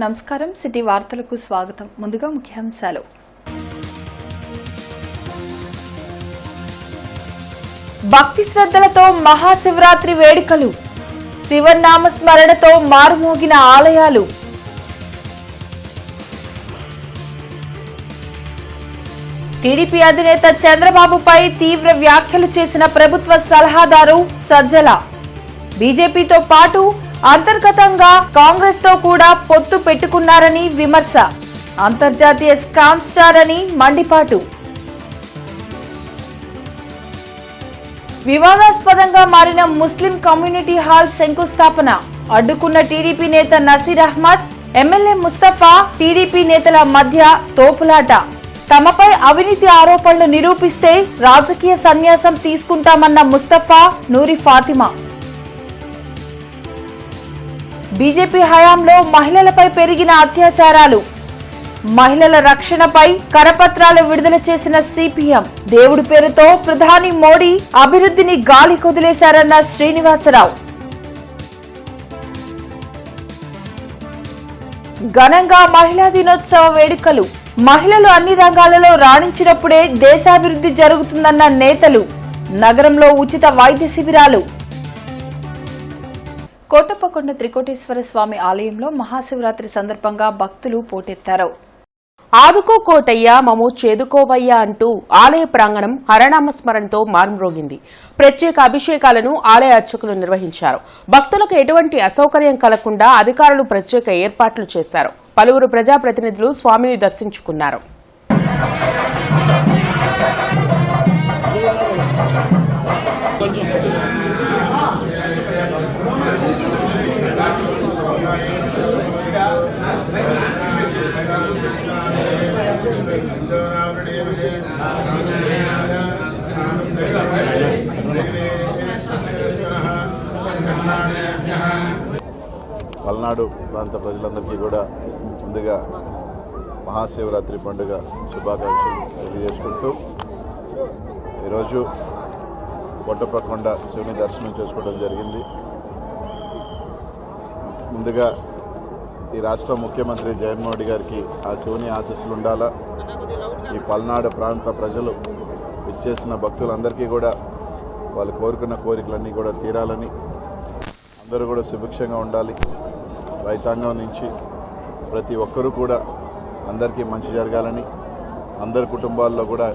నమస్కారం సిటీ వార్తలకు స్వాగతం. ముందుగా ముఖ్యాంశాలు. భక్తి శ్రద్ధలతో మహాశివరాత్రి వేడుకలు, శివనామ స్మరణతో మారుమోగిన ఆలయాలు. టీడీపీ అధినేత చంద్రబాబుపై తీవ్ర వ్యాఖ్యలు చేసిన ప్రభుత్వ సలహాదారు సజ్జల. బీజేపీతో పాటు అంతర్గతంగా కాంగ్రెస్ తో కూడా పొత్తు పెట్టుకున్నారని విమర్శ. అంతర్జాతీయ స్కామ్ స్టార్ అని మండిపాటు. వివాదాస్పదంగా మారిన ముస్లిం కమ్యూనిటీ హాల్ శంకుస్థాపన, అడ్డుకున్న టీడీపీ నేత నసీర్ అహ్మద్, ఎమ్మెల్యే ముస్తఫా, టీడీపీ నేతల మధ్య తోపులాట. తమపై అవినీతి ఆరోపణలు నిరూపిస్తే రాజకీయ సన్యాసం తీసుకుంటామన్న ముస్తఫా, నూరి ఫాతిమా. బీజేపీ హయాంలో మహిళలపై పెరిగిన అత్యాచారాలు, మహిళల రక్షణపై కరపత్రాలు విడుదల చేసిన సిపిఎం. దేవుడి పేరుతో ప్రధాని మోడీ అభివృద్ధిని గాలి కొదిలేశారన్న శ్రీనివాసరావు. ఘనంగా మహిళా దినోత్సవ వేడుకలు, మహిళలు అన్ని రంగాలలో రాణించినప్పుడే దేశాభివృద్ధి జరుగుతుందన్న నేతలు. నగరంలో ఉచిత వైద్య శిబిరాలు. కోటప్పకొండ త్రికోటేశ్వర స్వామి ఆలయంలో మహాశివరాత్రి సందర్భంగా భక్తులు పోటెత్తారు. ఆదుకో కోటయ్య మము చేదుకోవయ్య అంటూ ఆలయ ప్రాంగణం హరనామస్మరణతో మారుమ్రోగింది. ప్రత్యేక అభిషేకాలను ఆలయ అర్చకులు నిర్వహించారు. భక్తులకు ఎటువంటి అసౌకర్యం కలగకుండా అధికారులు ప్రత్యేక ఏర్పాట్లు చేశారు. పలువురు ప్రజాప్రతినిధులు స్వామిని దర్శించుకున్నారు. పల్నాడు ప్రాంత ప్రజలందరికీ కూడా ముందుగా మహాశివరాత్రి పండుగ శుభాకాంక్షలు తెలియజేసుకుంటూ ఈరోజు కోటప్పకొండ శివుని దర్శనం చేసుకోవడం జరిగింది. ముందుగా ఈ రాష్ట్ర ముఖ్యమంత్రి జగన్మోహన్ రెడ్డి గారికి ఆ శివుని ఆశీస్సులు ఉండాలా. ఈ పల్నాడు ప్రాంత ప్రజలు ఇచ్చేసిన భక్తులందరికీ కూడా వాళ్ళు కోరుకున్న కోరికలన్నీ కూడా తీరాలని, అందరూ కూడా సుభిక్షంగా ఉండాలి. రైతాంగం నుంచి ప్రతి ఒక్కరూ కూడా అందరికీ మంచి జరగాలని, అందరి కుటుంబాల్లో కూడా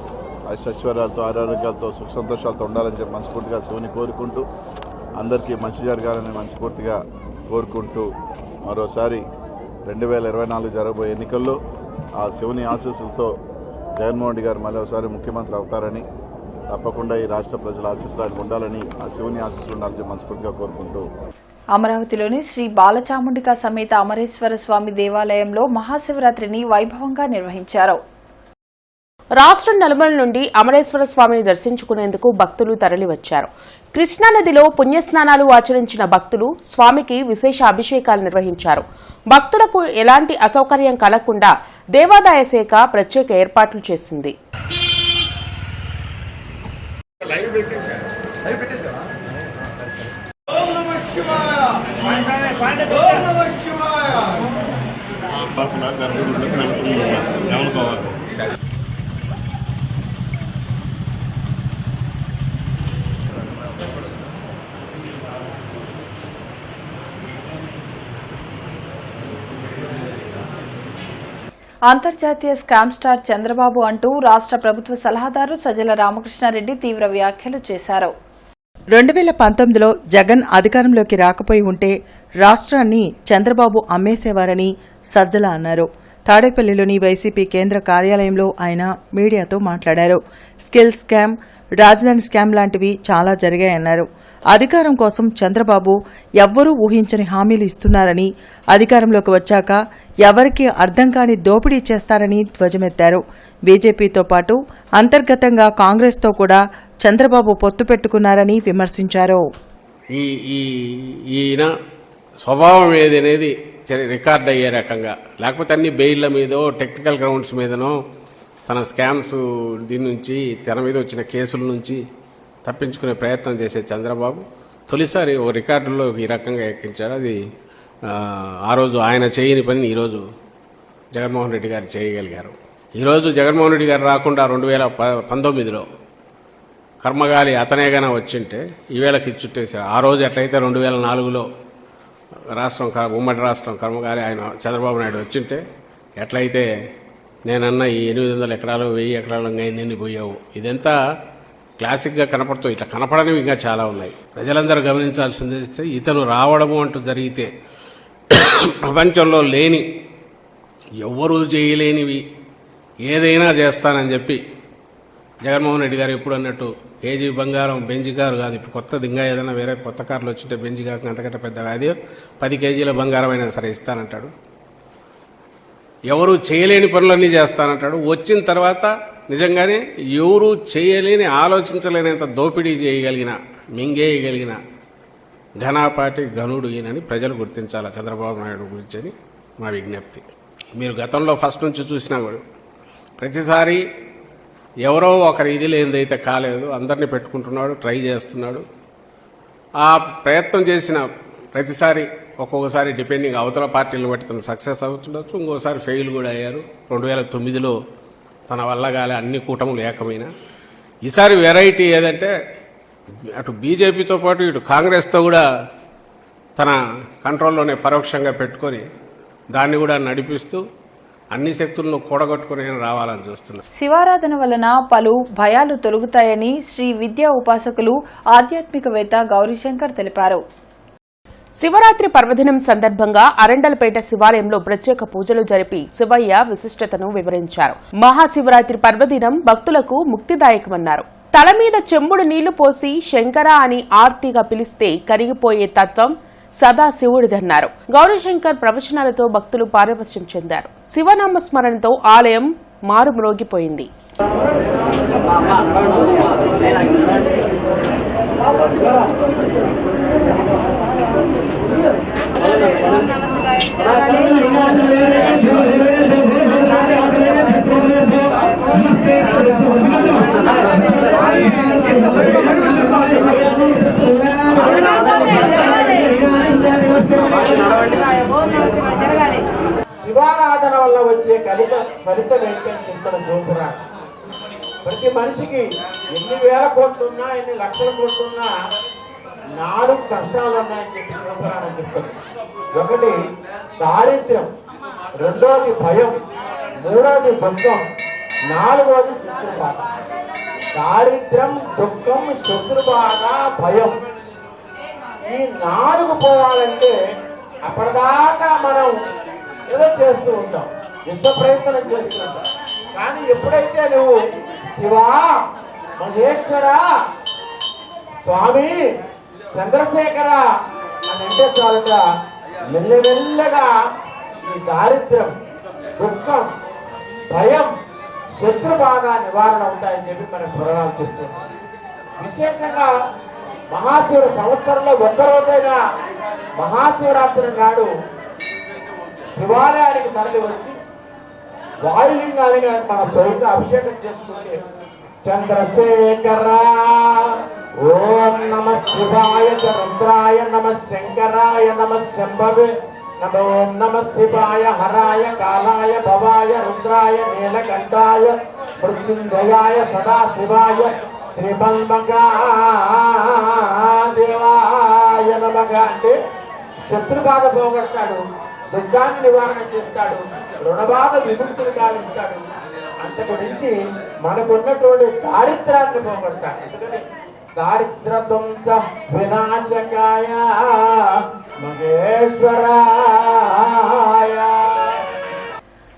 ఐశ్వర్యాలతో ఆరోగ్యాలతో సుఖ సంతోషాలతో ఉండాలని చెప్పి మనస్ఫూర్తిగా శివుని కోరుకుంటూ, అందరికీ మంచి జరగాలని మనస్ఫూర్తిగా కోరుకుంటూ మరోసారి 2024 జరగబోయే ఎన్నికల్లో ఆ శివుని ఆశీస్సులతో జగన్మోహన్ రెడ్డి గారు మళ్ళీ ఒకసారి ముఖ్యమంత్రి అవుతారని, తప్పకుండా ఈ రాష్ట్ర ప్రజల ఆశీస్సులు ఉండాలని, ఆ శివుని ఆశీస్సులు ఉండాలని మనస్ఫూర్తిగా కోరుకుంటూ అమరావతిలోని శ్రీ బాలచాముండిక సమేత అమరేశ్వర స్వామి దేవాలయంలో మహాశివరాత్రిని వైభవంగా నిర్వహించారు. రాష్ట్రం నలుమూల నుండి అమరేశ్వర స్వామిని దర్శించుకునేందుకు భక్తులు తరలివచ్చారు. కృష్ణానదిలో పుణ్యస్నానాలు ఆచరించిన భక్తులు స్వామికి విశేష అభిషేకాలు నిర్వహించారు. భక్తులకు ఎలాంటి అసౌకర్యం కలగకుండా దేవాదాయ శాఖ ప్రత్యేక ఏర్పాట్లు చేసింది. అంతర్జాతీయ స్కామ్ స్టార్ చంద్రబాబు అంటూ రాష్ట్ర ప్రభుత్వ సలహాదారు సజ్జల రామకృష్ణారెడ్డి తీవ్ర వ్యాఖ్యలు చేశారు. 2019లో జగన్ అధికారంలోకి రాకపోయి ఉంటే రాష్ట్రాన్ని చంద్రబాబు అమ్మేసేవారని సజ్జల అన్నారు. తాడేపల్లిలోని వైసీపీ కేంద్ర కార్యాలయంలో ఆయన మీడియాతో మాట్లాడారు. స్కిల్ స్కామ్, రాజధాని స్కామ్ లాంటివి చాలా జరిగాయన్నారు. అధికారం కోసం చంద్రబాబు ఎవ్వరూ ఊహించని హామీలు ఇస్తున్నారని, అధికారంలోకి వచ్చాక ఎవరికీ అర్థం కాని దోపిడీ చేస్తారని ధ్వజమెత్తారు. బీజేపీతో పాటు అంతర్గతంగా కాంగ్రెస్తో కూడా చంద్రబాబు పొత్తు పెట్టుకున్నారని విమర్శించారు. ఈయన స్వభావం ఏది అనేది రికార్డ్ అయ్యే రకంగా, లేకపోతే అన్ని బెయిల్ల మీదో టెక్నికల్ గ్రౌండ్స్ మీదనో తన స్కామ్స్ దీని నుంచి తన మీద వచ్చిన కేసుల నుంచి తప్పించుకునే ప్రయత్నం చేసే చంద్రబాబు తొలిసారి ఓ రికార్డులో ఈ రకంగా ఎక్కించారు. అది ఆ రోజు ఆయన చేయని పని ఈరోజు జగన్మోహన్ రెడ్డి గారు చేయగలిగారు. ఈరోజు జగన్మోహన్ రెడ్డి గారు రాకుండా 2019లో కర్మగాలి అతనేగానే వచ్చింటే ఈవేళకి చుట్టేశారు. ఆ రోజు ఎట్లయితే 2004లో ఉమ్మడి రాష్ట్రం కర్మగాలి ఆయన చంద్రబాబు నాయుడు వచ్చింటే ఎట్లయితే నేనన్న ఈ 800 ఎకరాలు 1000 ఎకరాలు ఎన్ని పోయావు, ఇదంతా క్లాసిక్గా కనపడుతూ ఇట్లా కనపడనివి ఇంకా చాలా ఉన్నాయి. ప్రజలందరూ గమనించాల్సింది ఇతను రావడము అంటూ జరిగితే ప్రపంచంలో లేని ఎవ్వరూ చేయలేనివి ఏదైనా చేస్తానని చెప్పి జగన్మోహన్ రెడ్డి గారు ఎప్పుడు అన్నట్టు కేజీ బంగారం బెంజ్ కారు కాదు, ఇప్పుడు కొత్తది ఇంకా ఏదైనా వేరే కొత్త కార్లు వచ్చింటే బెంజ్ కాక అంతకంటే పెద్దగా అది 10 కేజీల బంగారం అయినా సరే ఇస్తానంటాడు. ఎవరు చేయలేని పనులన్నీ చేస్తానంటాడు. వచ్చిన తర్వాత నిజంగానే ఎవరు చేయలేని ఆలోచించలేనంత దోపిడీ చేయగలిగిన మింగేయగలిగిన ఘనాపాటి ఘనుడు ఈయనని ప్రజలు గుర్తించాలి చంద్రబాబు నాయుడు గురించి అని మా విజ్ఞప్తి. మీరు గతంలో ఫస్ట్ నుంచి చూసినా కూడా ప్రతిసారి ఎవరో ఒకరి ఇది లేనిదైతే కాలేదు, అందరినీ పెట్టుకుంటున్నాడు, ట్రై చేస్తున్నాడు. ఆ ప్రయత్నం చేసిన ప్రతిసారి ఒక్కొక్కసారి డిపెండింగ్ అవతల పార్టీలను బట్టి తను సక్సెస్ అవుతుండొచ్చు, ఇంకోసారి ఫెయిల్ కూడా అయ్యారు. 2009లో తన వల్ల కాలే అన్ని కూటములు ఏకమైన. ఈసారి వెరైటీ ఏదంటే అటు బీజేపీతో పాటు ఇటు కాంగ్రెస్తో కూడా తన కంట్రోల్లోనే పరోక్షంగా పెట్టుకొని దాన్ని కూడా నడిపిస్తూ అన్ని శక్తులను కూడగొట్టుకుని రావాలని చూస్తున్నారు. శివారాధన వలన పలు భయాలు తొలగుతాయని శ్రీ విద్యా ఉపాసకులు ఆధ్యాత్మికవేత్త గౌరీశంకర్ తెలిపారు. శివరాత్రి పర్వదినం సందర్భంగా అరండలపేట శివాలయంలో ప్రత్యేక పూజలు జరిపి శివయ్య విశిష్టతను వివరించారు. మహాశివరాత్రి పర్వదినం భక్తులకు ముక్తిదాయకమన్నారు. తల మీద చెంబుడు నీళ్లు పోసి శంకర అని ఆర్తిగా పిలిస్తే కరిగిపోయే తత్వం సదా శివుడిదన్నారు. గౌరీశంకర్ ప్రవచనాలతో భక్తులు పారవశ్యం చెందారు. శివనామ స్మరణతో ఆలయం మారుమ్రోగిపోయింది. శివారాధన వల్ల వచ్చే ఫలితం ఏంటని చెప్తున్న శివపురాణం. ప్రతి మనిషికి ఎన్ని వేల కోట్లున్నా ఎన్ని లక్షల కోట్లున్నా 4 కష్టాలు ఉన్నాయని చెప్పి శివపురాణం చెప్తుంది. ఒకటి దారిద్ర్యం, రెండోది భయం, మూడోది దుఃఖం, 4వది శత్రుబాధ. దారిద్ర్యం, దుఃఖం, శత్రుబాధ, భయం, ఈ 4 పోవాలంటే అప్పటిదాకా మనం ఏదో చేస్తూ ఉంటాం, విశ్వ ప్రయత్నం చేస్తూ ఉంటాం. కానీ ఎప్పుడైతే నువ్వు శివా, మహేశ్వర, స్వామి, చంద్రశేఖర అని అంటే చాలుగా మెల్లమెల్లగా ఈ దారిద్ర్యం, దుఃఖం, భయం, శత్రుబాధ నివారణ ఉంటాయని చెప్పి మన పురాణాలు చెప్తున్నాం. విశేషంగా మహాశివుడు సంవత్సరంలో ఒక్కరోజైనా మహాశివరాత్రి నాడు శివాలయానికి తరలి వచ్చి వాయులింగానికి మన స్వయంగా అభిషేకం చేసుకుంటే చంద్రశేఖర ఓం నమ శివాయ రుద్రాయ నమ శంకరాయ నమ శంభవే ఓం నమ శివాయ హరాయ కాలాయ భవాయ రుద్రాయ నీలకంఠాయ మృత్యుంజయాయ సదాశివాయ శ్రీమన్మకాదేవాయ నమః అంటే శత్రుబాధ పోగొడతాడు, దుఃఖాన్ని నివారణ చేస్తాడు, రుణబాధ విముక్తిని కావిస్తాడు. అంతకు నుంచి మనకున్నటువంటి దారిద్రాన్ని పోగొడతాడు. ఎందుకంటే దారిద్ర్యధ్వంస వినాశకాయ మహేశ్వరాయ.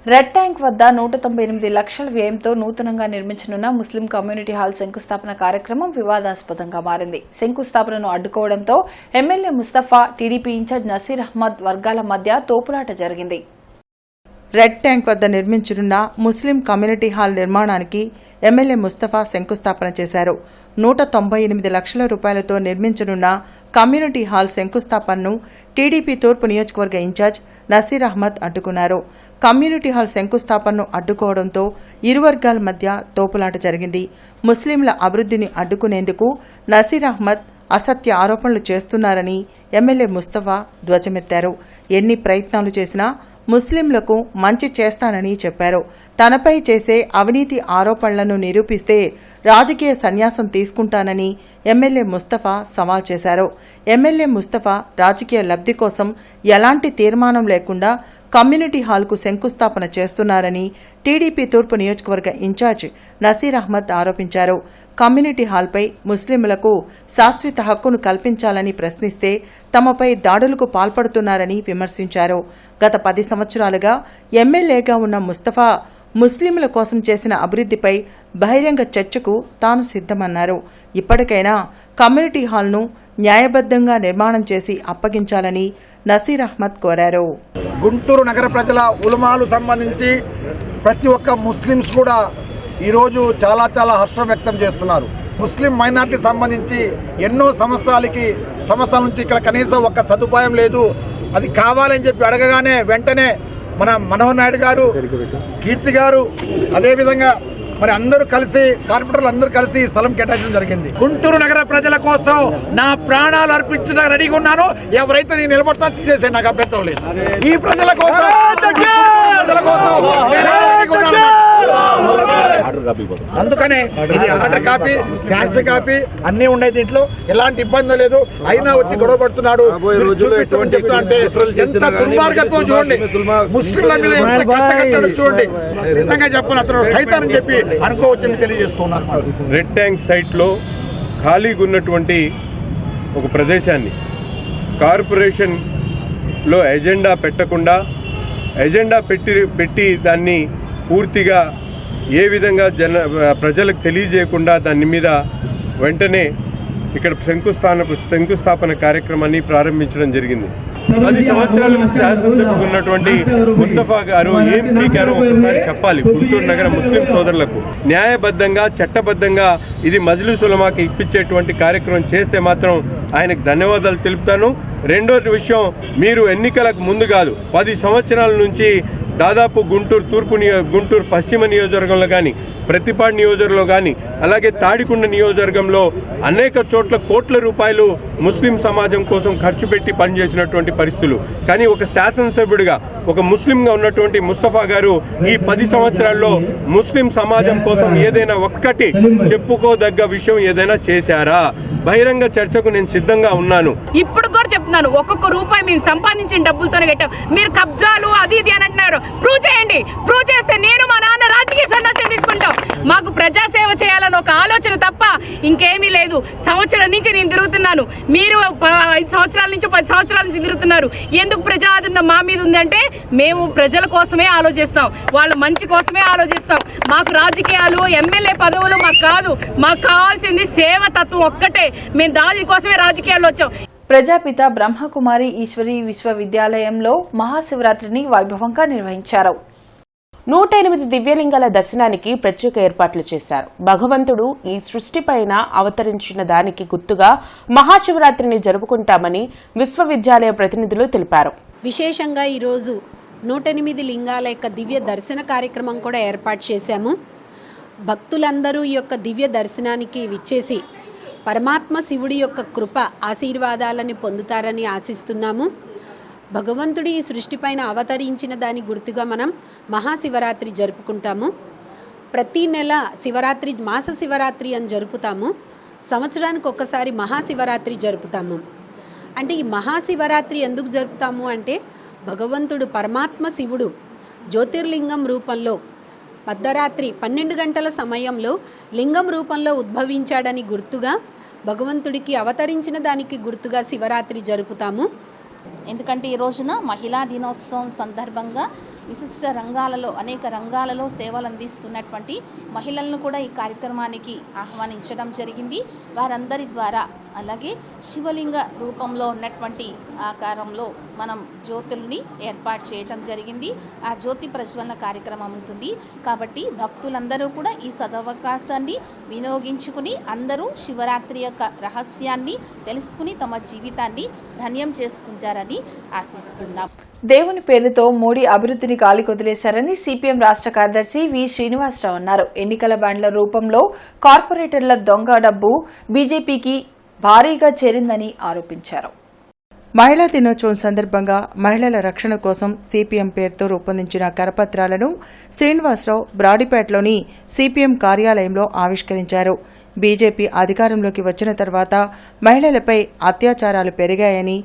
రెడ్ ట్యాంక్ వద్ద 198 లక్షల వ్యయంతో నూతనంగా నిర్మించనున్న ముస్లిం కమ్యూనిటీ హాల్ శంకుస్థాపన కార్యక్రమం వివాదాస్పదంగా మారింది. శంకుస్థాపనను అడ్డుకోవడంతో MLA Mustafa, TDP in charge Naseer Ahmed వర్గాల మధ్య తోపులాట జరిగింది. రెడ్ ట్యాంక్ వద్ద నిర్మించనున్న ముస్లిం కమ్యూనిటీ హాల్ నిర్మాణానికి ఎమ్మెల్యే ముస్తఫా శంకుస్థాపన చేశారు. 198 లక్షల రూపాయలతో నిర్మించనున్న కమ్యూనిటీ హాల్ శంకుస్థాపనను టీడీపీ తూర్పు నియోజకవర్గ ఇన్ఛార్జ్ నసీర్ అహ్మద్ అడ్డుకున్నారు. కమ్యూనిటీ హాల్ శంకుస్థాపనను అడ్డుకోవడంతో ఇరు వర్గాల మధ్య తోపులాట జరిగింది. ముస్లింల అభివృద్ధిని అడ్డుకునేందుకు నసీర్ అహ్మద్ అసత్య ఆరోపణలు చేస్తున్నారని ఎమ్మెల్యే ముస్తఫా ధ్వజమెత్తారు. ఎన్ని ప్రయత్నాలు చేసినా ముస్లింలకు మంచి చేస్తానని చెప్పారు. తనపై చేసే అవినీతి ఆరోపణలను నిరూపిస్తే రాజకీయ సన్యాసం తీసుకుంటానని ఎమ్మెల్యే ముస్తఫా సవాల్ చేశారు. ఎమ్మెల్యే ముస్తఫా రాజకీయ లబ్ధి కోసం ఎలాంటి తీర్మానం లేకుండా కమ్యూనిటీ హాల్కు శంకుస్థాపన చేస్తున్నారని టీడీపీ తూర్పు నియోజకవర్గ ఇన్ఛార్జ్ నసీర్ అహ్మద్ ఆరోపించారు. కమ్యూనిటీ హాల్పై ముస్లింలకు శాశ్వత హక్కును కల్పించాలని ప్రశ్నిస్తే తమపై దాడులకు పాల్పడుతున్నారని విమర్శించారు. గత 10 సంవత్సరాలుగా ఎమ్మెల్యేగా ఉన్న ముస్తఫా ముస్లింల కోసం చేసిన అభివృద్ధిపై బహిరంగ చర్చకు తాను సిద్ధమన్నారు. ఇప్పటికైనా కమ్యూనిటీ హాల్ను న్యాయబద్ధంగా నిర్మాణం చేసి అప్పగించాలని నసీర్ అహ్మద్ కోరారు. గుంటూరు నగర ప్రజల ఉలమాలు సంబంధించి ప్రతి ఒక్క ముస్లిమ్స్ కూడా ఈరోజు చాలా హర్షం వ్యక్తం చేస్తున్నారు. ముస్లిం మైనార్టీ సంబంధించి ఎన్నో సంవత్సరాల నుంచి ఇక్కడ కనీసం ఒక్క సదుపాయం లేదు. అది కావాలని చెప్పి అడగగానే వెంటనే మన మనోహర్ నాయుడు గారు, కీర్తి గారు, అదేవిధంగా మరి అందరూ కలిసి కార్పొరేటర్లు అందరూ కలిసి స్థలం కేటాయించడం జరిగింది. గుంటూరు నగర ప్రజల కోసం నా ప్రాణాలు అర్పించడానికి రెడీగా ఉన్నాను. ఎవరైతే నేను నిలబడతా తీసేసే నాకు అభ్యంతరం లేదు. ఈ ప్రజల కోసం అందుకనే ఇది ఆర్డర్ కాపీ, శాంక్షన్ కాపీ అన్నీ ఉన్నాయి. దీంట్లో ఎలాంటి ఇబ్బంది లేదు. అయినా వచ్చి గొడవ పడుతున్నాడు, చూపించమని చెప్తున్నా అంటే ఎంత దుర్మార్గత్వం చూడండి. ముస్లింల మీద ఎంత కచ్చ కట్టాడు చూడండి. నిజంగా చెప్పాలి, అతను సైతాన్ని చెప్పి అనుకోవచ్చని తెలియజేస్తున్నారు. రెడ్ ట్యాంక్ సైట్లో ఖాళీగా ఉన్నటువంటి ఒక ప్రదేశాన్ని కార్పొరేషన్లో ఎజెండా పెట్టకుండా ఎజెండా పెట్టి దాన్ని పూర్తిగా ఏ విధంగా ప్రజలకు తెలియజేయకుండా దాని మీద వెంటనే ఇక్కడ శంకుస్థాపన కార్యక్రమాన్ని ప్రారంభించడం జరిగింది. 10 సంవత్సరాల నుంచి శాసనసభకు ఉన్నటువంటి ముస్తఫా గారు ఏం పీకారో ఒకసారి చెప్పాలి. గుంటూరు నగర ముస్లిం సోదరులకు న్యాయబద్ధంగా చట్టబద్ధంగా ఇది మజ్లిస్ ఉలమాకి ఇప్పించేటువంటి కార్యక్రమం చేస్తే మాత్రం ఆయనకు ధన్యవాదాలు తెలుపుతాను. రెండోది విషయం, మీరు ఎన్నికలకు ముందు కాదు 10 సంవత్సరాల నుంచి దాదాపు గుంటూరు పశ్చిమ నియోజకవర్గంలో కానీ, ప్రతిపాడు నియోజకవర్గంలో కానీ, అలాగే తాడికొండ నియోజకవర్గంలో అనేక చోట్ల కోట్ల రూపాయలు ముస్లిం సమాజం కోసం ఖర్చు పెట్టి పనిచేసినటువంటి పరిస్థితులు. కానీ ఒక శాసనసభ్యుడిగా ఒక ముస్లింగా ఉన్నటువంటి ముస్తఫా గారు ఈ 10 సంవత్సరాల్లో ముస్లిం సమాజం కోసం ఏదైనా ఒక్కటి చెప్పుకోదగ్గ విషయం ఏదైనా చేశారా? బహిరంగ చర్చకు నేను సిద్ధంగా ఉన్నాను. ఇప్పుడు కూడా చెప్తున్నాను, ఒక్కొక్క రూపాయి మేము సంపాదించిన డబ్బులతోనే కట్టాం. మీరు కబ్జాలు అది ఇది అని అంటున్నారు. ప్రూవ్ చేయండి. ప్రూవ్ చేస్తే నేను మా నాన్న రాజకీయ సన్యాసం తీసుకుంటాం. మాకు ప్రజాసేవ చేయాలని ఒక ఆలోచన తప్ప ఇంకేమీ లేదు. సంవత్సరం నుంచి నేను తిరుగుతున్నాను. మీరు 5 సంవత్సరాల నుంచి 10 సంవత్సరాల నుంచి తిరుగుతున్నారు. ఎందుకు ప్రజాదరణ మా మీద ఉందంటే మేము ప్రజల కోసమే ఆలోచిస్తాం, వాళ్ళ మంచి కోసమే ఆలోచిస్తాం. మాకు రాజకీయాలు, ఎమ్మెల్యే పదవులు మాకు కాదు. మాకు కావాల్సింది సేవ తత్వం ఒక్కటే. మేము దానికోసమే రాజకీయాల్లో వచ్చాం. ప్రజాపిత బ్రహ్మకుమారి ఈశ్వరి విశ్వవిద్యాలయంలో మహాశివరాత్రిని వైభవంగా నిర్వహించారు. 108 దివ్యలింగాల దర్శనానికి ప్రత్యేక ఏర్పాట్లు చేశారు. భగవంతుడు ఈ సృష్టిపైన అవతరించిన దానికి గుర్తుగా మహాశివరాత్రిని జరుపుకుంటామని విశ్వవిద్యాలయ ప్రతినిధులు తెలిపారు. విశేషంగా ఈరోజు 108 లింగాల యొక్క దివ్య దర్శన కార్యక్రమం కూడా ఏర్పాటు చేశాము. భక్తులందరూ ఈ యొక్క దివ్య దర్శనానికి విచ్చేసి పరమాత్మ శివుడి యొక్క కృప ఆశీర్వాదాలని పొందుతారని ఆశిస్తున్నాము. భగవంతుడి ఈ సృష్టిపైన అవతరించిన దాని గుర్తుగా మనం మహాశివరాత్రి జరుపుకుంటాము. ప్రతి నెల శివరాత్రి, మాస శివరాత్రి అని జరుపుతాము. సంవత్సరానికి ఒక్కసారి మహాశివరాత్రి జరుపుతాము. అంటే ఈ మహాశివరాత్రి ఎందుకు జరుపుతాము అంటే భగవంతుడు పరమాత్మ శివుడు జ్యోతిర్లింగం రూపంలో మధ్యరాత్రి 12 గంటల సమయంలో లింగం రూపంలో ఉద్భవించాడని గుర్తుగా, భగవంతుడికి అవతరించిన దానికి గుర్తుగా శివరాత్రి జరుపుతాము. ఎందుకంటే ఈ రోజున మహిళా దినోత్సవం సందర్భంగా విశిష్ట రంగాలలో, అనేక రంగాలలో సేవలు అందిస్తున్నటువంటి మహిళలను కూడా ఈ కార్యక్రమానికి ఆహ్వానించడం జరిగింది. వారందరి ద్వారా అలాగే శివలింగ రూపంలో ఉన్నటువంటి ఆకారంలో మనం జ్యోతుల్ని ఏర్పాటు చేయడం జరిగింది. ఆ జ్యోతి ప్రజ్వలన కార్యక్రమం ఉంటుంది. కాబట్టి భక్తులందరూ కూడా ఈ సదవకాశాన్ని వినియోగించుకుని అందరూ శివరాత్రి యొక్క రహస్యాన్ని తెలుసుకుని తమ జీవితాన్ని ధన్యం చేసుకుంటారని ఆశిస్తున్నాం. దేవుని పేరుతో మోడీ అభివృద్ధిని గాలికొదిలేశారని సిపిఎం రాష్ట్ర కార్యదర్శి వి శ్రీనివాసరావు అన్నారు. ఎన్నికల బాండ్ల రూపంలో కార్పొరేటర్ల దొంగ డబ్బు బీజేపీకి భారీగా చేరిందని ఆరోపించారు. మహిళా దినోత్సవం సందర్భంగా మహిళల రక్షణ కోసం సిపిఎం పేరుతో రూపొందించిన కరపత్రాలను శ్రీనివాసరావు బ్రాడీపేటలోని సిపిఎం కార్యాలయంలో ఆవిష్కరించారు. బీజేపీ అధికారంలోకి వచ్చిన తర్వాత మహిళలపై అత్యాచారాలు పెరిగాయని,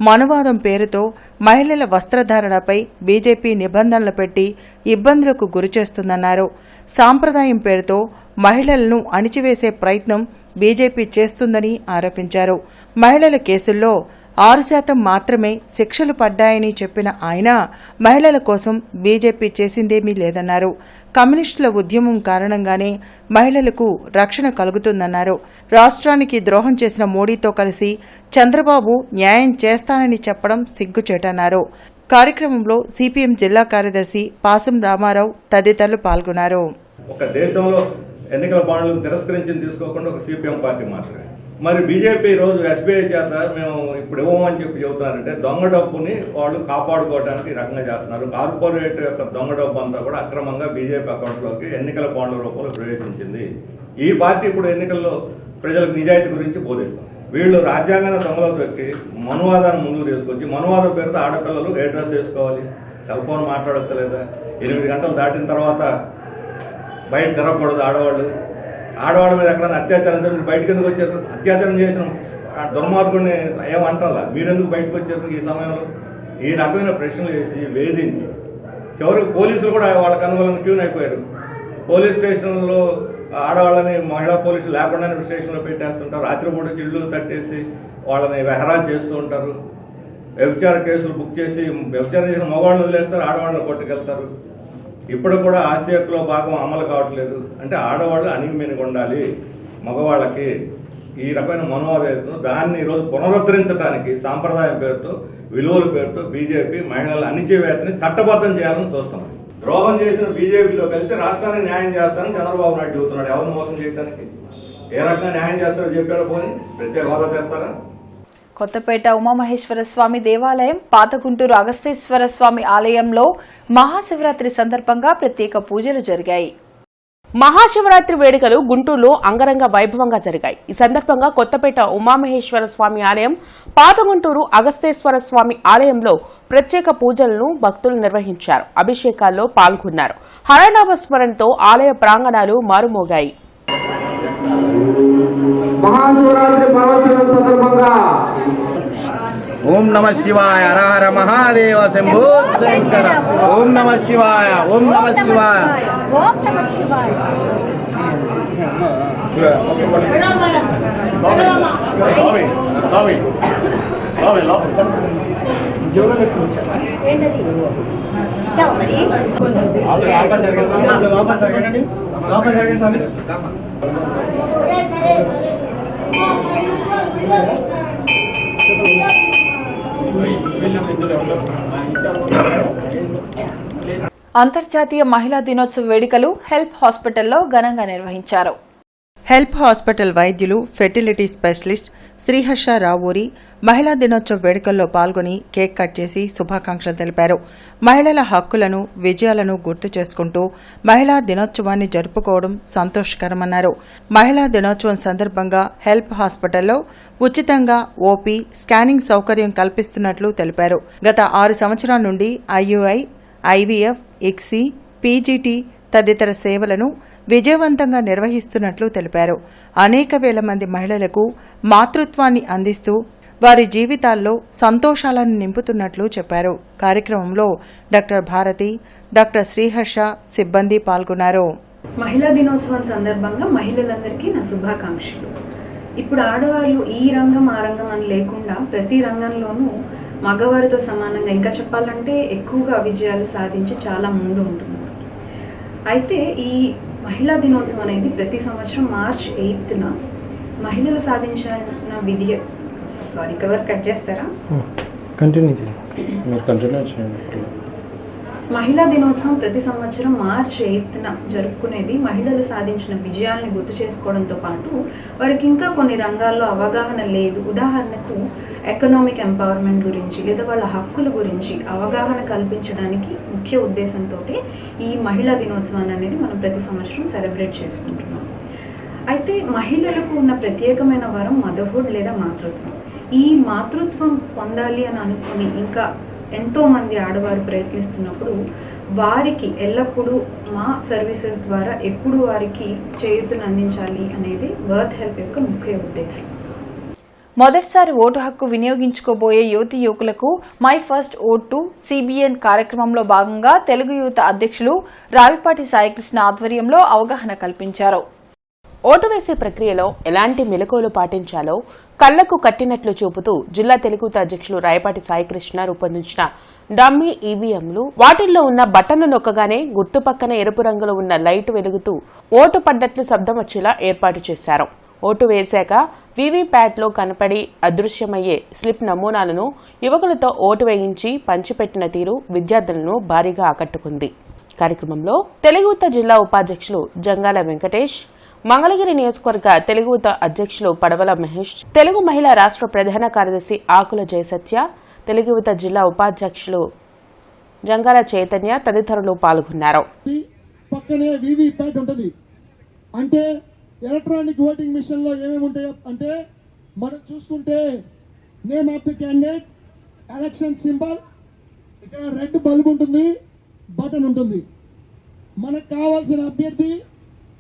మనువాదం పేరుతో మహిళల వస్త్రధారణపై బీజేపీ నిబంధనలు పెట్టి ఇబ్బందులకు గురిచేస్తుందన్నారు. సాంప్రదాయం పేరుతో మహిళలను అణిచివేసే ప్రయత్నం బీజేపీ చేస్తుందని ఆరోపించారు. మహిళల కేసుల్లో 6% మాత్రమే శిక్షలు పడ్డాయని చెప్పిన ఆయన మహిళల కోసం బీజేపీ చేసిందేమీ లేదన్నారు. కమ్యూనిస్టుల ఉద్యమం కారణంగానే మహిళలకు రక్షణ కలుగుతుందన్నారు. రాష్ట్రానికి ద్రోహం చేసిన మోడీతో కలిసి చంద్రబాబు న్యాయం చేస్తానని చెప్పడం సిగ్గుచేటన్నారు. కార్యక్రమంలో సిపిఎం జిల్లా కార్యదర్శి పాసం రామారావు తదితరులు పాల్గొన్నారు. ఒక దేశంలో ఎన్నికల బాండ్లను తిరస్కరించింది తీసుకోకుండా ఒక సిపిఎం పార్టీ మాత్రమే. మరి బీజేపీ రోజు ఎస్బీఐ చేత మేము ఇప్పుడు ఇవ్వమని చెప్పి చెబుతున్నారంటే దొంగ డబ్బుని వాళ్ళు కాపాడుకోవడానికి ఈ రకంగా చేస్తున్నారు. కార్పొరేట్ యొక్క దొంగ డబ్బు అంతా కూడా అక్రమంగా బీజేపీ అకౌంట్లోకి ఎన్నికల బాండ్ల రూపంలో ప్రవేశించింది. ఈ పార్టీ ఇప్పుడు ఎన్నికల్లో ప్రజలకు నిజాయితీ గురించి బోధిస్తుంది. వీళ్ళు రాజ్యాంగాన్ని దొంగలో దొక్కి మనువాదాన్ని ముందుకు తీసుకొచ్చి మనువాదం పేరుతో ఆడపిల్లలు ఏ డ్రెస్ వేసుకోవాలి, సెల్ ఫోన్ మాట్లాడచ్చలేదా, 8 గంటలు దాటిన తర్వాత బయట తిరగకూడదు, ఆడవాళ్ళ మీద ఎక్కడైనా అత్యాచారం మీరు బయటకు ఎందుకు వచ్చారు, అత్యాచారం చేసిన దుర్మార్గుడిని ఏమంటారా, మీరెందుకు బయటకు వచ్చారు ఈ సమయంలో, ఈ రకమైన ప్రశ్నలు వేసి వేధించి చివరికి పోలీసులు కూడా వాళ్ళకి అనుకూలంగా ట్యూన్ అయిపోయారు. పోలీస్ స్టేషన్లో ఆడవాళ్ళని మహిళా పోలీసులు లేకుండానే స్టేషన్లో పెట్టేస్తుంటారు. రాత్రిపూట చిల్లు తట్టేసి వాళ్ళని వెహరాజ్ చేస్తూ ఉంటారు. వ్యభిచార కేసులు బుక్ చేసి వ్యభిచారం చేసిన మగవాళ్ళని వదిలేస్తారు, ఆడవాళ్ళని కొట్టుకెళ్తారు. ఇప్పుడు కూడా ఆస్తి హక్కులో భాగం అమలు కావట్లేదు. అంటే ఆడవాళ్ళు అణిగిమెనిగి ఉండాలి, మగవాళ్ళకి ఈ రకమైన మనోవేదన దాన్ని ఈరోజు పునరుద్ధరించడానికి సాంప్రదాయం పేరుతో విలువల పేరుతో బీజేపీ మహిళల అణిచివేతని చట్టబద్ధం చేయాలని చూస్తున్నాం. ద్రోహం చేసిన బీజేపీతో కలిసి రాష్ట్రానికి న్యాయం చేస్తారని చంద్రబాబు నాయుడు చెబుతున్నాడు. ఎవరిని మోసం చేయడానికి ఏ రకంగా న్యాయం చేస్తారో చెప్పారో పోనీ ప్రత్యేక హోదా చేస్తారా? కొత్తపేట ఉమామహేశ్వర స్వామి దేవాలయం, పాత గుంటూరు అగస్తేశ్వర స్వామి ఆలయంలో మహాశివరాత్రి సందర్భంగా ప్రత్యేక పూజలు జరిగాయి. మహాశివరాత్రి వేడుకలు గుంటూరులో అంగరంగ వైభవంగా జరిగాయి. ఈ సందర్భంగా కొత్తపేట ఉమామహేశ్వర స్వామి ఆలయం, పాత గుంటూరు అగస్తేశ్వర స్వామి ఆలయంలో ప్రత్యేక పూజలను భక్తులు నిర్వహించారు. అభిషేకాల్లో పాల్గొన్నారు. హరనామస్మరణతో ఆలయ ప్రాంగణాలు మారుమోగాయి. మహాశివరాత్రి పర్వదినం సందర్భంగా ఓం నమ శివాయ, హర హర మహాదేవ, శంభో శంకర, ఓం నమ శివాయ, ఓం నమ శివాయ. అంతర్జాతీయ మహిళా దినోత్సవ వేడుకలు హెల్ప్ హాస్పిటల్లో ఘనంగా నిర్వహించారు. హెల్ప్ హాస్పిటల్ వైద్యులు, ఫెర్టిలిటీ స్పెషలిస్ట్ శ్రీహర్ష రావూరి మహిళా దినోత్సవ వేడుకల్లో పాల్గొని కేక్ కట్ చేసి శుభాకాంక్షలు తెలిపారు. మహిళల హక్కులను, విజయాలను గుర్తు చేసుకుంటూ మహిళా దినోత్సవాన్ని జరుపుకోవడం సంతోషకరమన్నారు. మహిళా దినోత్సవం సందర్భంగా హెల్ప్ హాస్పిటల్లో ఉచితంగా ఓపీ, స్కానింగ్ సౌకర్యం కల్పిస్తున్నట్లు తెలిపారు. గత 6 సంవత్సరాల నుండి ఐయుఐ, ఐవీఎఫ్, ఇక్సీ, పీజీటీ తదితర సేవలను విజయవంతంగా నిర్వహిస్తున్నట్లు తెలిపారు. అనేక వేల మంది మహిళలకు మాతృత్వాన్ని అందిస్తూ వారి జీవితాల్లో సంతోషాలను నింపుతున్నట్లు చెప్పారు. కార్యక్రమంలో డాక్టర్ భారతి, డాక్టర్ శ్రీహర్ష సిబ్బంది పాల్గొన్నారు. మహిళా దినోత్సవం సందర్భంగా మహిళలందరికీ నా శుభాకాంక్షలు. ఇప్పుడు ఆడవాళ్ళు ఈ రంగం ఆ రంగం అని లేకుండా ప్రతి రంగంలోనూ మగవారితో సమానంగా, ఇంకా చెప్పాలంటే ఎక్కువగా విజయాలు సాధించి చాలా ముందు ఉంటున్నారు. అయితే ఈ మహిళా దినోత్సవం అనేది ప్రతి సంవత్సరం మార్చ్ 8న మహిళలు సాధించిన విజయ ఇక్కడ వరకు కట్ చేస్తారా? మహిళా దినోత్సవం ప్రతి సంవత్సరం మార్చ్ 8న జరుపుకునేది మహిళలు సాధించిన విజయాల్ని గుర్తు చేసుకోవడంతో పాటు వారికి ఇంకా కొన్ని రంగాల్లో అవగాహన లేదు. ఉదాహరణకు ఎకనామిక్ ఎంపవర్మెంట్ గురించి లేదా వాళ్ళ హక్కుల గురించి అవగాహన కల్పించడానికి ముఖ్య ఉద్దేశంతో ఈ మహిళా దినోత్సవాన్ని అనేది మనం ప్రతి సంవత్సరం సెలబ్రేట్ చేసుకుంటున్నాం. అయితే మహిళలకు ఉన్న ప్రత్యేకమైన వరం మదర్హుడ్ లేదా మాతృత్వం. ఈ మాతృత్వం పొందాలి అని అనుకుని ఇంకా ఎంతోమంది ఆడవారు ప్రయత్నిస్తున్నప్పుడు వారికి ఎల్లప్పుడూ మా సర్వీసెస్ ద్వారా ఎప్పుడు వారికి చేయూతను అందించాలి అనేది బర్త్ హెల్ప్ యొక్క ముఖ్య ఉద్దేశం. మొదటిసారి ఓటు హక్కు వినియోగించుకోబోయే యువతీ యువకులకు my first vote to CBN కార్యక్రమంలో భాగంగా తెలుగు యువత అధ్యక్షులు రావిపాటి సాయికృష్ణ ఆధ్వర్యంలో అవగాహన కల్పించారు. ఓటు వేసే ప్రక్రియలో ఎలాంటి మెలకువలు పాటించాలో కళ్లకు కట్టినట్లు చూపుతూ జిల్లా తెలుగు యువత అధ్యక్షులు రాయపాటి సాయికృష్ణ రూపొందించిన డమ్మీ ఈవీఎంలు, వాటిల్లో ఉన్న బటన్ను నొక్కగానే గుర్తు పక్కన ఎరుపు రంగులో ఉన్న లైట్ వెలుగుతూ ఓటు పడ్డట్లు శబ్దం వచ్చేలా ఏర్పాటు చేశారు. ఓటు వేశాక వీవీప్యాట్లో కనపడి అదృశ్యమయ్యే స్లిప్ నమూనాలను యువకులతో ఓటు వేయించి పంచిపెట్టిన తీరు విద్యార్థులను భారీగా ఆకట్టుకుంది. కార్యక్రమంలో తెలుగు యువత జిల్లా ఉపాధ్యక్షులు జంగాల వెంకటేష్, మంగళగిరి నియోజకవర్గ తెలుగు యువత అధ్యక్షులు పడవల మహేష్, తెలుగు మహిళా రాష్ట్ర ప్రధాన కార్యదర్శి ఆకుల జయసత్య, తెలుగు యువత జిల్లా ఉపాధ్యక్షులు జంగాల చైతన్య తదితరులు పాల్గొన్నారు. పక్కనే వీవీప్యాట్ ఉంటుంది. అంటే ఎలక్ట్రానిక్ ఓటింగ్ మిషన్ లో ఏమేమి ఉంటాయో అంటే మనం చూసుకుంటే name of the candidate, election symbol, ఇక్కడ రెడ్ బల్బ్ ఉంటుంది, బటన్ ఉంటుంది. మనకు కావాల్సిన అభ్యర్థి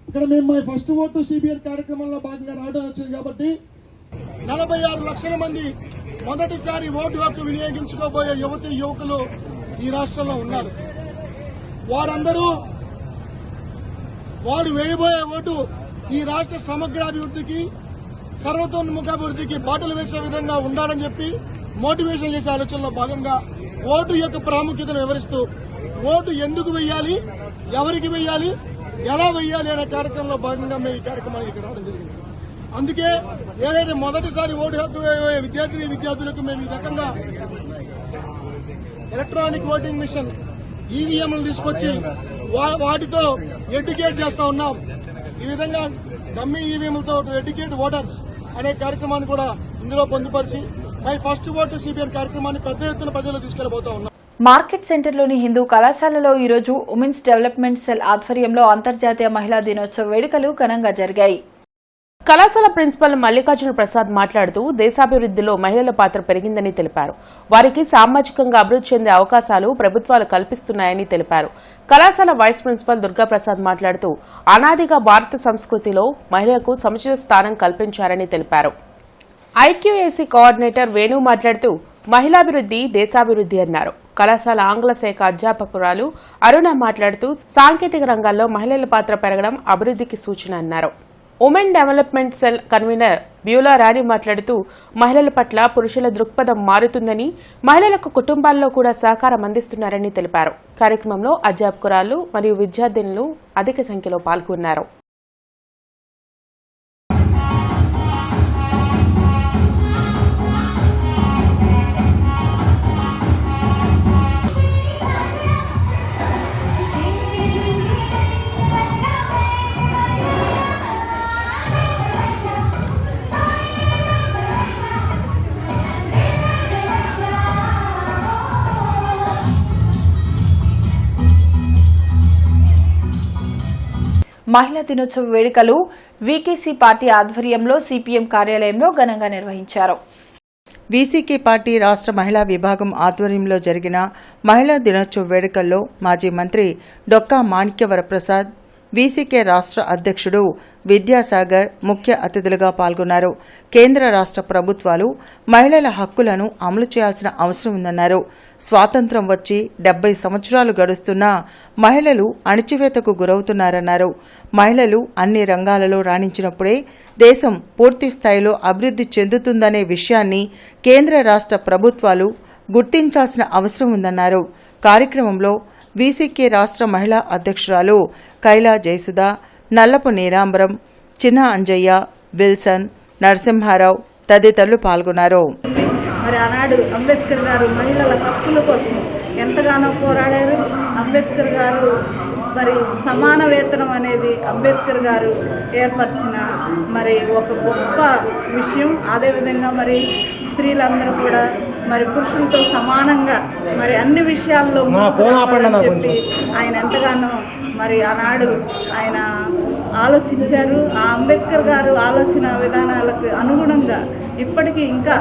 ఇక్కడ మేము మై ఫస్ట్ ఓటు సిబిఎన్ కార్యక్రమంలో భాగంగా రావడం వచ్చింది కాబట్టి 46 లక్షల మంది మొదటిసారి ఓటు హక్కు వినియోగించుకోబోయే యువతీ యువకులు ఈ రాష్ట్రంలో ఉన్నారు. వారందరూ వారు వేయబోయే ఓటు ఈ రాష్ట్ర సమగ్రాభివృద్ధికి, సర్వతోన్ముఖాభివృద్ధికి బాటలు వేసే విధంగా ఉండాలని చెప్పి మోటివేషన్ చేసే ఆలోచనలో భాగంగా ఓటు యొక్క ప్రాముఖ్యతను వివరిస్తూ ఓటు ఎందుకు వెయ్యాలి, ఎవరికి వెయ్యాలి, ఎలా వెయ్యాలి అనే కార్యక్రమంలో భాగంగా మేము ఈ కార్యక్రమానికి రావడం జరిగింది. అందుకే ఏదైతే మొదటిసారి ఓటు హక్కు విద్యార్థులకు మేము ఈ రకంగా ఎలక్ట్రానిక్ ఓటింగ్ మిషన్ ఈవీఎంలు తీసుకొచ్చి వాటితో ఎడ్యుకేట్ చేస్తా ఉన్నాం. ఈ విధంగా డమ్మీ ఈవీఎంలతో ఎడ్యుకేట్ ఓటర్స్ అనే కార్యక్రమాన్ని కూడా ఇందులో పొందుపరిచి మై ఫస్ట్ ఓటు సిబిఎన్ కార్యక్రమాన్ని పెద్ద ఎత్తున ప్రజలు తీసుకెళ్లబోతా ఉన్నాం. మార్కెట్ సెంటర్లోని హిందూ కళాశాలలో ఈరోజు ఉమెన్స్ డెవలప్మెంట్ సెల్ ఆధ్వర్యంలో అంతర్జాతీయ మహిళా దినోత్సవ వేడుకలు ఘనంగా జరిగాయి. కళాశాల ప్రిన్సిపల్ మల్లికార్జున ప్రసాద్ మాట్లాడుతూ దేశాభివృద్ధిలో మహిళల పాత్ర పెరిగిందని తెలిపారు. వారికి సామాజికంగా అభివృద్ధి చెందే అవకాశాలు ప్రభుత్వాలు కల్పిస్తున్నాయని తెలిపారు. కళాశాల వైస్ ప్రిన్సిపల్ దుర్గాప్రసాద్ మాట్లాడుతూ అనాదిగా భారత సంస్కృతిలో మహిళలకు సముచిత స్థానం కల్పించారని తెలిపారు. ఐక్యూఏసీ కోఆర్డినేటర్ వేణు మాట్లాడుతూ మహిళాభివృద్ధి దేశాభివృద్ధి అన్నారు. కళాశాల ఆంగ్ల శాఖ అధ్యాపకురాలు అరుణ మాట్లాడుతూ సాంకేతిక రంగాల్లో మహిళల పాత్ర పెరగడం అభివృద్ధికి సూచన అన్నారు. Women development cell convener Beulah Rani మాట్లాడుతూ మహిళల పట్ల పురుషుల దృక్పథం మారుతుందని, మహిళలకు కుటుంబాల్లో కూడా సహకారం అందిస్తున్నారని తెలిపారు. కార్యక్రమంలో అధ్యాపకురాలు మరియు విద్యార్థినులు అధిక సంఖ్యలో పాల్గొన్నారు. మహిళా దినోత్సవ వేడుకలు వీకేసీ పార్టీ ఆధ్వర్యంలో సిపిఎం కార్యాలయంలో ఘనంగా నిర్వహించారు. వీసీకే పార్టీ రాష్ట్ర మహిళా విభాగం ఆధ్వర్యంలో జరిగిన మహిళా దినోత్సవ వేడుకల్లో మాజీ మంత్రి డొక్కా మాణిక్యవరప్రసాద్, వీసీకే రాష్ట్ర అధ్యక్షుడు విద్యాసాగర్ ముఖ్య అతిథులుగా పాల్గొన్నారు. కేంద్ర రాష్ట్ర ప్రభుత్వాలు మహిళల హక్కులను అమలు చేయాల్సిన అవసరం ఉందన్నారు. స్వాతంత్ర్యం వచ్చి 70 సంవత్సరాలు గడుస్తున్నా మహిళలు అణచివేతకు గురవుతున్నారన్నారు. మహిళలు అన్ని రంగాలలో రాణించినప్పుడే దేశం పూర్తి స్థాయిలో అభివృద్ధి చెందుతుందనే విషయాన్ని కేంద్ర రాష్ట్ర ప్రభుత్వాలు గుర్తించాల్సిన అవసరం ఉందన్నారు. కార్యక్రమంలో వీసీకే రాష్ట్ర మహిళా అధ్యక్షురాలు కైలా జయసుధ, నల్లపు నీరాంబరం, చిన్న అంజయ్య, విల్సన్, నరసింహారావు తదితరులు పాల్గొన్నారు. మరి ఆనాడు అంబేద్కర్ గారు మహిళల హక్కుల కోసం ఎంతగానో పోరాడారు. అంబేద్కర్ గారు మరి సమాన వేతనం అనేది అంబేద్కర్ గారు ఏర్పరిచిన మరి ఒక గొప్ప విషయం. అదేవిధంగా మరి స్త్రీలందరూ కూడా మరి పురుషులతో సమానంగా మరి అన్ని విషయాల్లో చెప్పి ఆయన ఎంతగానో మరి ఆనాడు ఆయన ఆలోచించారు. ఆ అంబేద్కర్ గారు ఆలోచన విధానాలకు అనుగుణంగా ఇప్పటికీ ఇంకా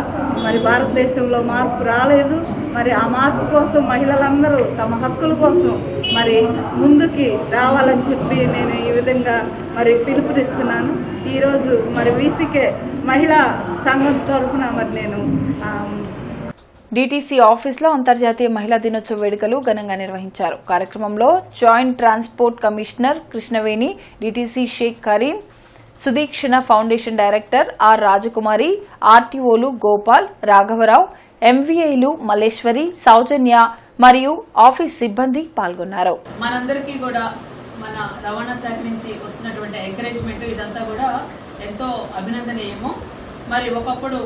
మరి భారతదేశంలో మార్పు రాలేదు. మరి ఆ మార్పు కోసం మహిళలందరూ తమ హక్కుల కోసం మరి ముందుకి రావాలని చెప్పి నేను ఈ విధంగా మరి పిలుపునిస్తున్నాను. ఈరోజు మరి వీసీకే మహిళా సంఘం తరఫున మరి నేను డీటీసీ ఆఫీస్లో అంతర్జాతీయ మహిళా దినోత్సవ వేడుకలు ఘనంగా నిర్వహించారు. కార్యక్రమంలో joint transport commissioner Krishnaveni, DTC Shaik Karim, Sudikshana foundation director R Rajakumari, ఆర్టీఓలు గోపాల్, రాఘవరావు, ఎంవీఐలు మల్లేశ్వరి, సౌజన్య మరియు ఆఫీస్ సిబ్బంది పాల్గొన్నారు. మనందరికీ కూడా మన రవాణా శాఖ నుంచి వస్తున్నటువంటి ఎంకరేజ్మెంట్ ఇదంతా కూడా ఎంతో అభినందనీయము. మరి ఒకప్పుడు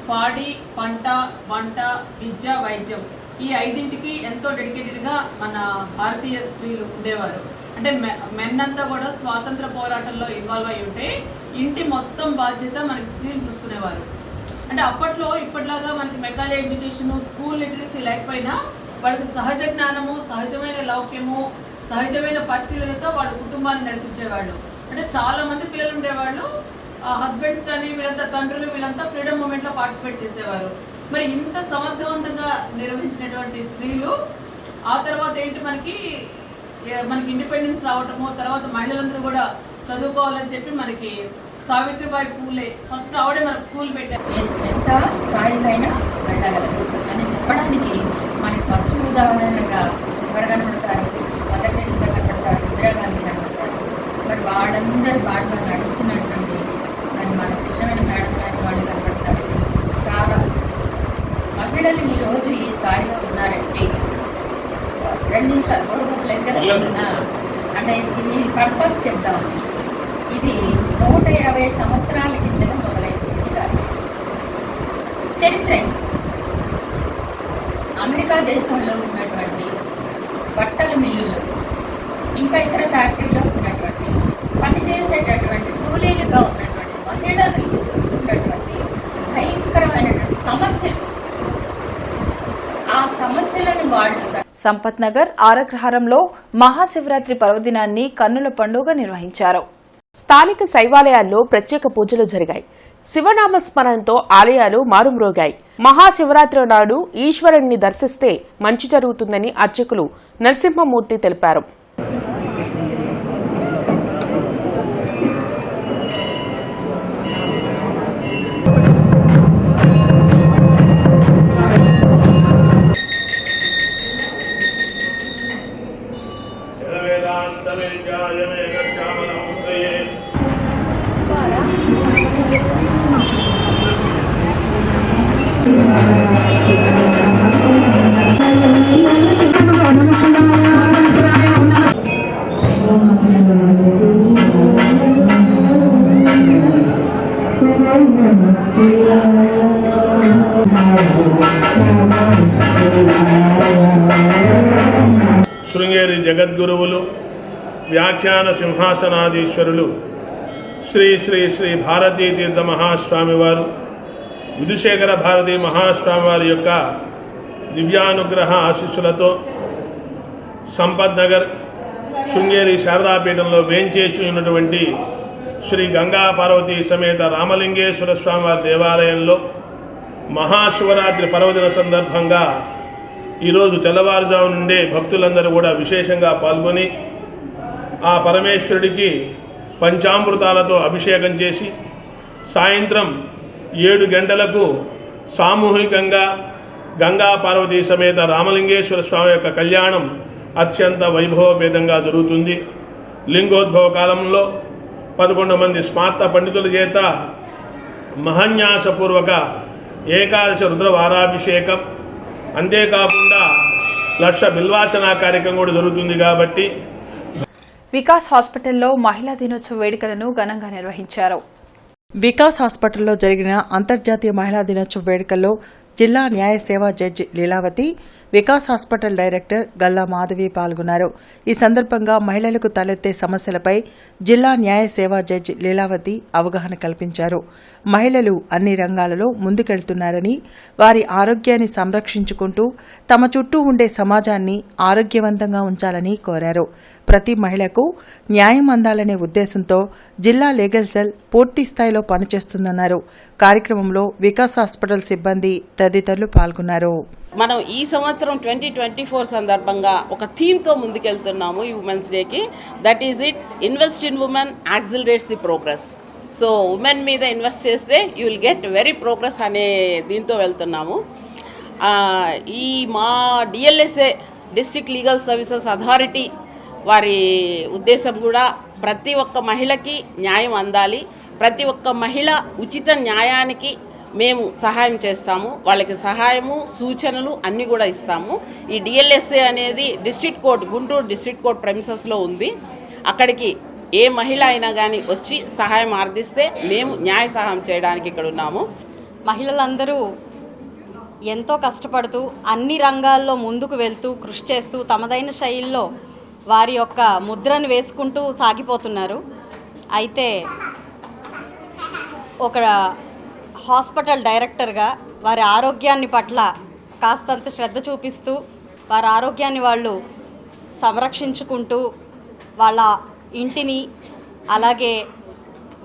పాడి, పంట, వంట, విద్య, వైద్యం ఈ ఐదింటికి ఎంతో డెడికేటెడ్గా మన భారతీయ స్త్రీలు ఉండేవారు. అంటే మెన్ అంతా కూడా స్వాతంత్ర పోరాటంలో ఇన్వాల్వ్ అయి ఉంటే ఇంటి మొత్తం బాధ్యత మనకి స్త్రీలు చూసుకునేవారు. అంటే అప్పట్లో ఇప్పటిలాగా మనకి మెకానికల్ ఎడ్యుకేషన్, స్కూల్ లిటరసీ లేకపోయినా వాళ్ళకి సహజ జ్ఞానము, సహజమైన లౌక్యము, సహజమైన పరిశీలనతో వాళ్ళ కుటుంబాన్ని నడిపించేవాళ్ళు. అంటే చాలా మంది పిల్లలు ఉండేవాళ్ళు. హస్బెండ్స్ కానీ వీళ్ళంతా తండ్రులు వీళ్ళంతా ఫ్రీడమ్ మూమెంట్లో పార్టిసిపేట్ చేసేవారు. మరి ఇంత సమర్థవంతంగా నిర్వహించినటువంటి స్త్రీలు ఆ తర్వాత ఏంటి మనకి ఇండిపెండెన్స్ రావటము, తర్వాత మహిళలందరూ కూడా చదువుకోవాలని చెప్పి మనకి సావిత్రిబాయి పూలే ఫస్ట్ ఆవిడే మనకు స్కూల్ పెట్టారు. ఎంత స్థాయికైనా వెళ్ళగలరు అని చెప్పడానికి మనకి ఫస్ట్ ఉదాహరణగా ఎవరు కనపడతారు? మదర్ తెరెసా కనపడతారు, ఇందిరాగాంధీ కనపడతారు. మరి వాళ్ళందరూ బాటలో నడిచినటువంటి మరి మన కృష్ణవేణి మేడం లాంటి వాళ్ళు కనపడతారు. చాలా మహిళలు ఈరోజు ఈ స్థాయిలో ఉన్నారంటే 2 నిమిషాలు అంటే ఇది పర్పస్ చెప్తాము. ఇది 120 సంవత్సరాల కిందగా మొదలైనటువంటి కార్యక్రమం. చరిత్ర అమెరికా దేశంలో ఉన్నటువంటి బట్టల మిల్లులు, ఇంకా ఇతర ఫ్యాక్టరీలో ఉన్నటువంటి పనిచేసేటటువంటి కూలీలుగా ఉన్నటువంటి మహిళలు ఎదుర్కొన్నటువంటి భయంకరమైనటువంటి సమస్యలు, ఆ సమస్యలను వాళ్ళు సంపత్ నగర్ ఆరగ్రహారంలో మహాశివరాత్రి పర్వదినాన్ని కన్నుల పండుగ నిర్వహించారు. స్థానిక శైవాలయాల్లో ప్రత్యేక పూజలు జరిగాయి. శివనామ స్మరణతో ఆలయాలు మారుమ్రోగాయి. మహాశివరాత్రి నాడు ఈశ్వరుణ్ణి దర్శిస్తే మంచి జరుగుతుందని అర్చకులు నరసింహమూర్తి తెలిపారు. శృంగేరి జగద్గురువులు, వ్యాఖ్యాన సింహాసనాధీశ్వరులు శ్రీ శ్రీ శ్రీ భారతీ తీర్థ మహాస్వామి వారు, విధుశేఖర భారతీ మహాస్వామి వారి యొక్క దివ్యానుగ్రహ ఆశీస్సులతో సంపత్ నగర్ శృంగేరి శారదాపీఠంలో వేంచేసి ఉన్నటువంటి శ్రీ గంగా పార్వతీ సమేత రామలింగేశ్వర స్వామివారి దేవాలయంలో మహాశివరాత్రి పర్వదిన సందర్భంగా ఈరోజు తెల్లవారుజాము నుండే భక్తులందరూ కూడా విశేషంగా పాల్గొని ఆ పరమేశ్వరుడికి పంచామృతాలతో అభిషేకం చేసి సాయంత్రం 7 గంటలకు సామూహికంగా గంగా పార్వతీ సమేత రామలింగేశ్వర స్వామి యొక్క కళ్యాణం అత్యంత వైభవపేతంగా జరుగుతుంది. లింగోద్భవ కాలంలో 11 మంది స్మార్త పండితుల చేత మహాన్యాసపూర్వక ఏకాదశ రుద్రవారాభిషేకం, అంతేకాకుండా 1,00,000 బిల్వాచన కార్యక్రమం కూడా జరుగుతుంది. కాబట్టి వికాస్ హాస్పిటల్లో మహిళా దినోత్సవ వేడుకలను ఘనంగా నిర్వహించారు. వికాస్ హాస్పిటల్లో జరిగిన అంతర్జాతీయ మహిళా దినోత్సవ వేడుకల్లో జిల్లా న్యాయ సేవా judge Leelavathi, Vikas hospital director Galla Madhavi పాల్గొన్నారు. ఈ సందర్భంగా మహిళలకు తలెత్తే సమస్యలపై జిల్లా న్యాయ సేవా జడ్జి లీలావతి అవగాహన కల్పించారు. మహిళలు అన్ని రంగాలలో ముందుకెళ్తున్నారని, వారి ఆరోగ్యాన్ని సంరక్షించుకుంటూ తమ చుట్టూ ఉండే సమాజాన్ని ఆరోగ్యవంతంగా ఉంచాలని కోరారు. ప్రతి మహిళకు న్యాయం అందాలనే ఉద్దేశంతో జిల్లా లీగల్ సెల్ పూర్తి స్థాయిలో పనిచేస్తుందన్నారు. కార్యక్రమంలో వికాస్ హాస్పిటల్ సిబ్బంది తదితరులు పాల్గొన్నారు. మనం ఈ సంవత్సరం 2024 సందర్భంగా ఒక థీమ్తో ముందుకెళ్తున్నాము ఈ ఉమెన్స్ డేకి. That is it, invest in women accelerates the progress. So women మీద ఇన్వెస్ట్ చేస్తే you will get very progress అనే దీంతో వెళ్తున్నాము. ఈ మా DLSA district legal services authority వారి ఉద్దేశం కూడా ప్రతి ఒక్క మహిళకి న్యాయం అందాలి, ప్రతి ఒక్క మహిళ ఉచిత న్యాయానికి మేము సహాయం చేస్తాము, వాళ్ళకి సహాయము సూచనలు అన్నీ కూడా ఇస్తాము. ఈ డిఎల్ఎస్ఏ అనేది district court, Guntur district court ప్రెమిసెస్లో ఉంది. అక్కడికి ఏ మహిళ అయినా కానీ వచ్చి సహాయం ఆర్థిస్తే మేము న్యాయ సహాయం చేయడానికి ఇక్కడ ఉన్నాము. మహిళలందరూ ఎంతో కష్టపడుతూ అన్ని రంగాల్లో ముందుకు వెళ్తూ కృషి చేస్తూ తమదైన శైలిలో వారి యొక్క ముద్రను వేసుకుంటూ సాగిపోతున్నారు. అయితే ఒక హాస్పిటల్ డైరెక్టర్గా వారి ఆరోగ్యాన్ని పట్ల కాస్తంత శ్రద్ధ చూపిస్తూ వారి ఆరోగ్యాన్ని వాళ్ళు సంరక్షించుకుంటూ వాళ్ళ ఇంటిని అలాగే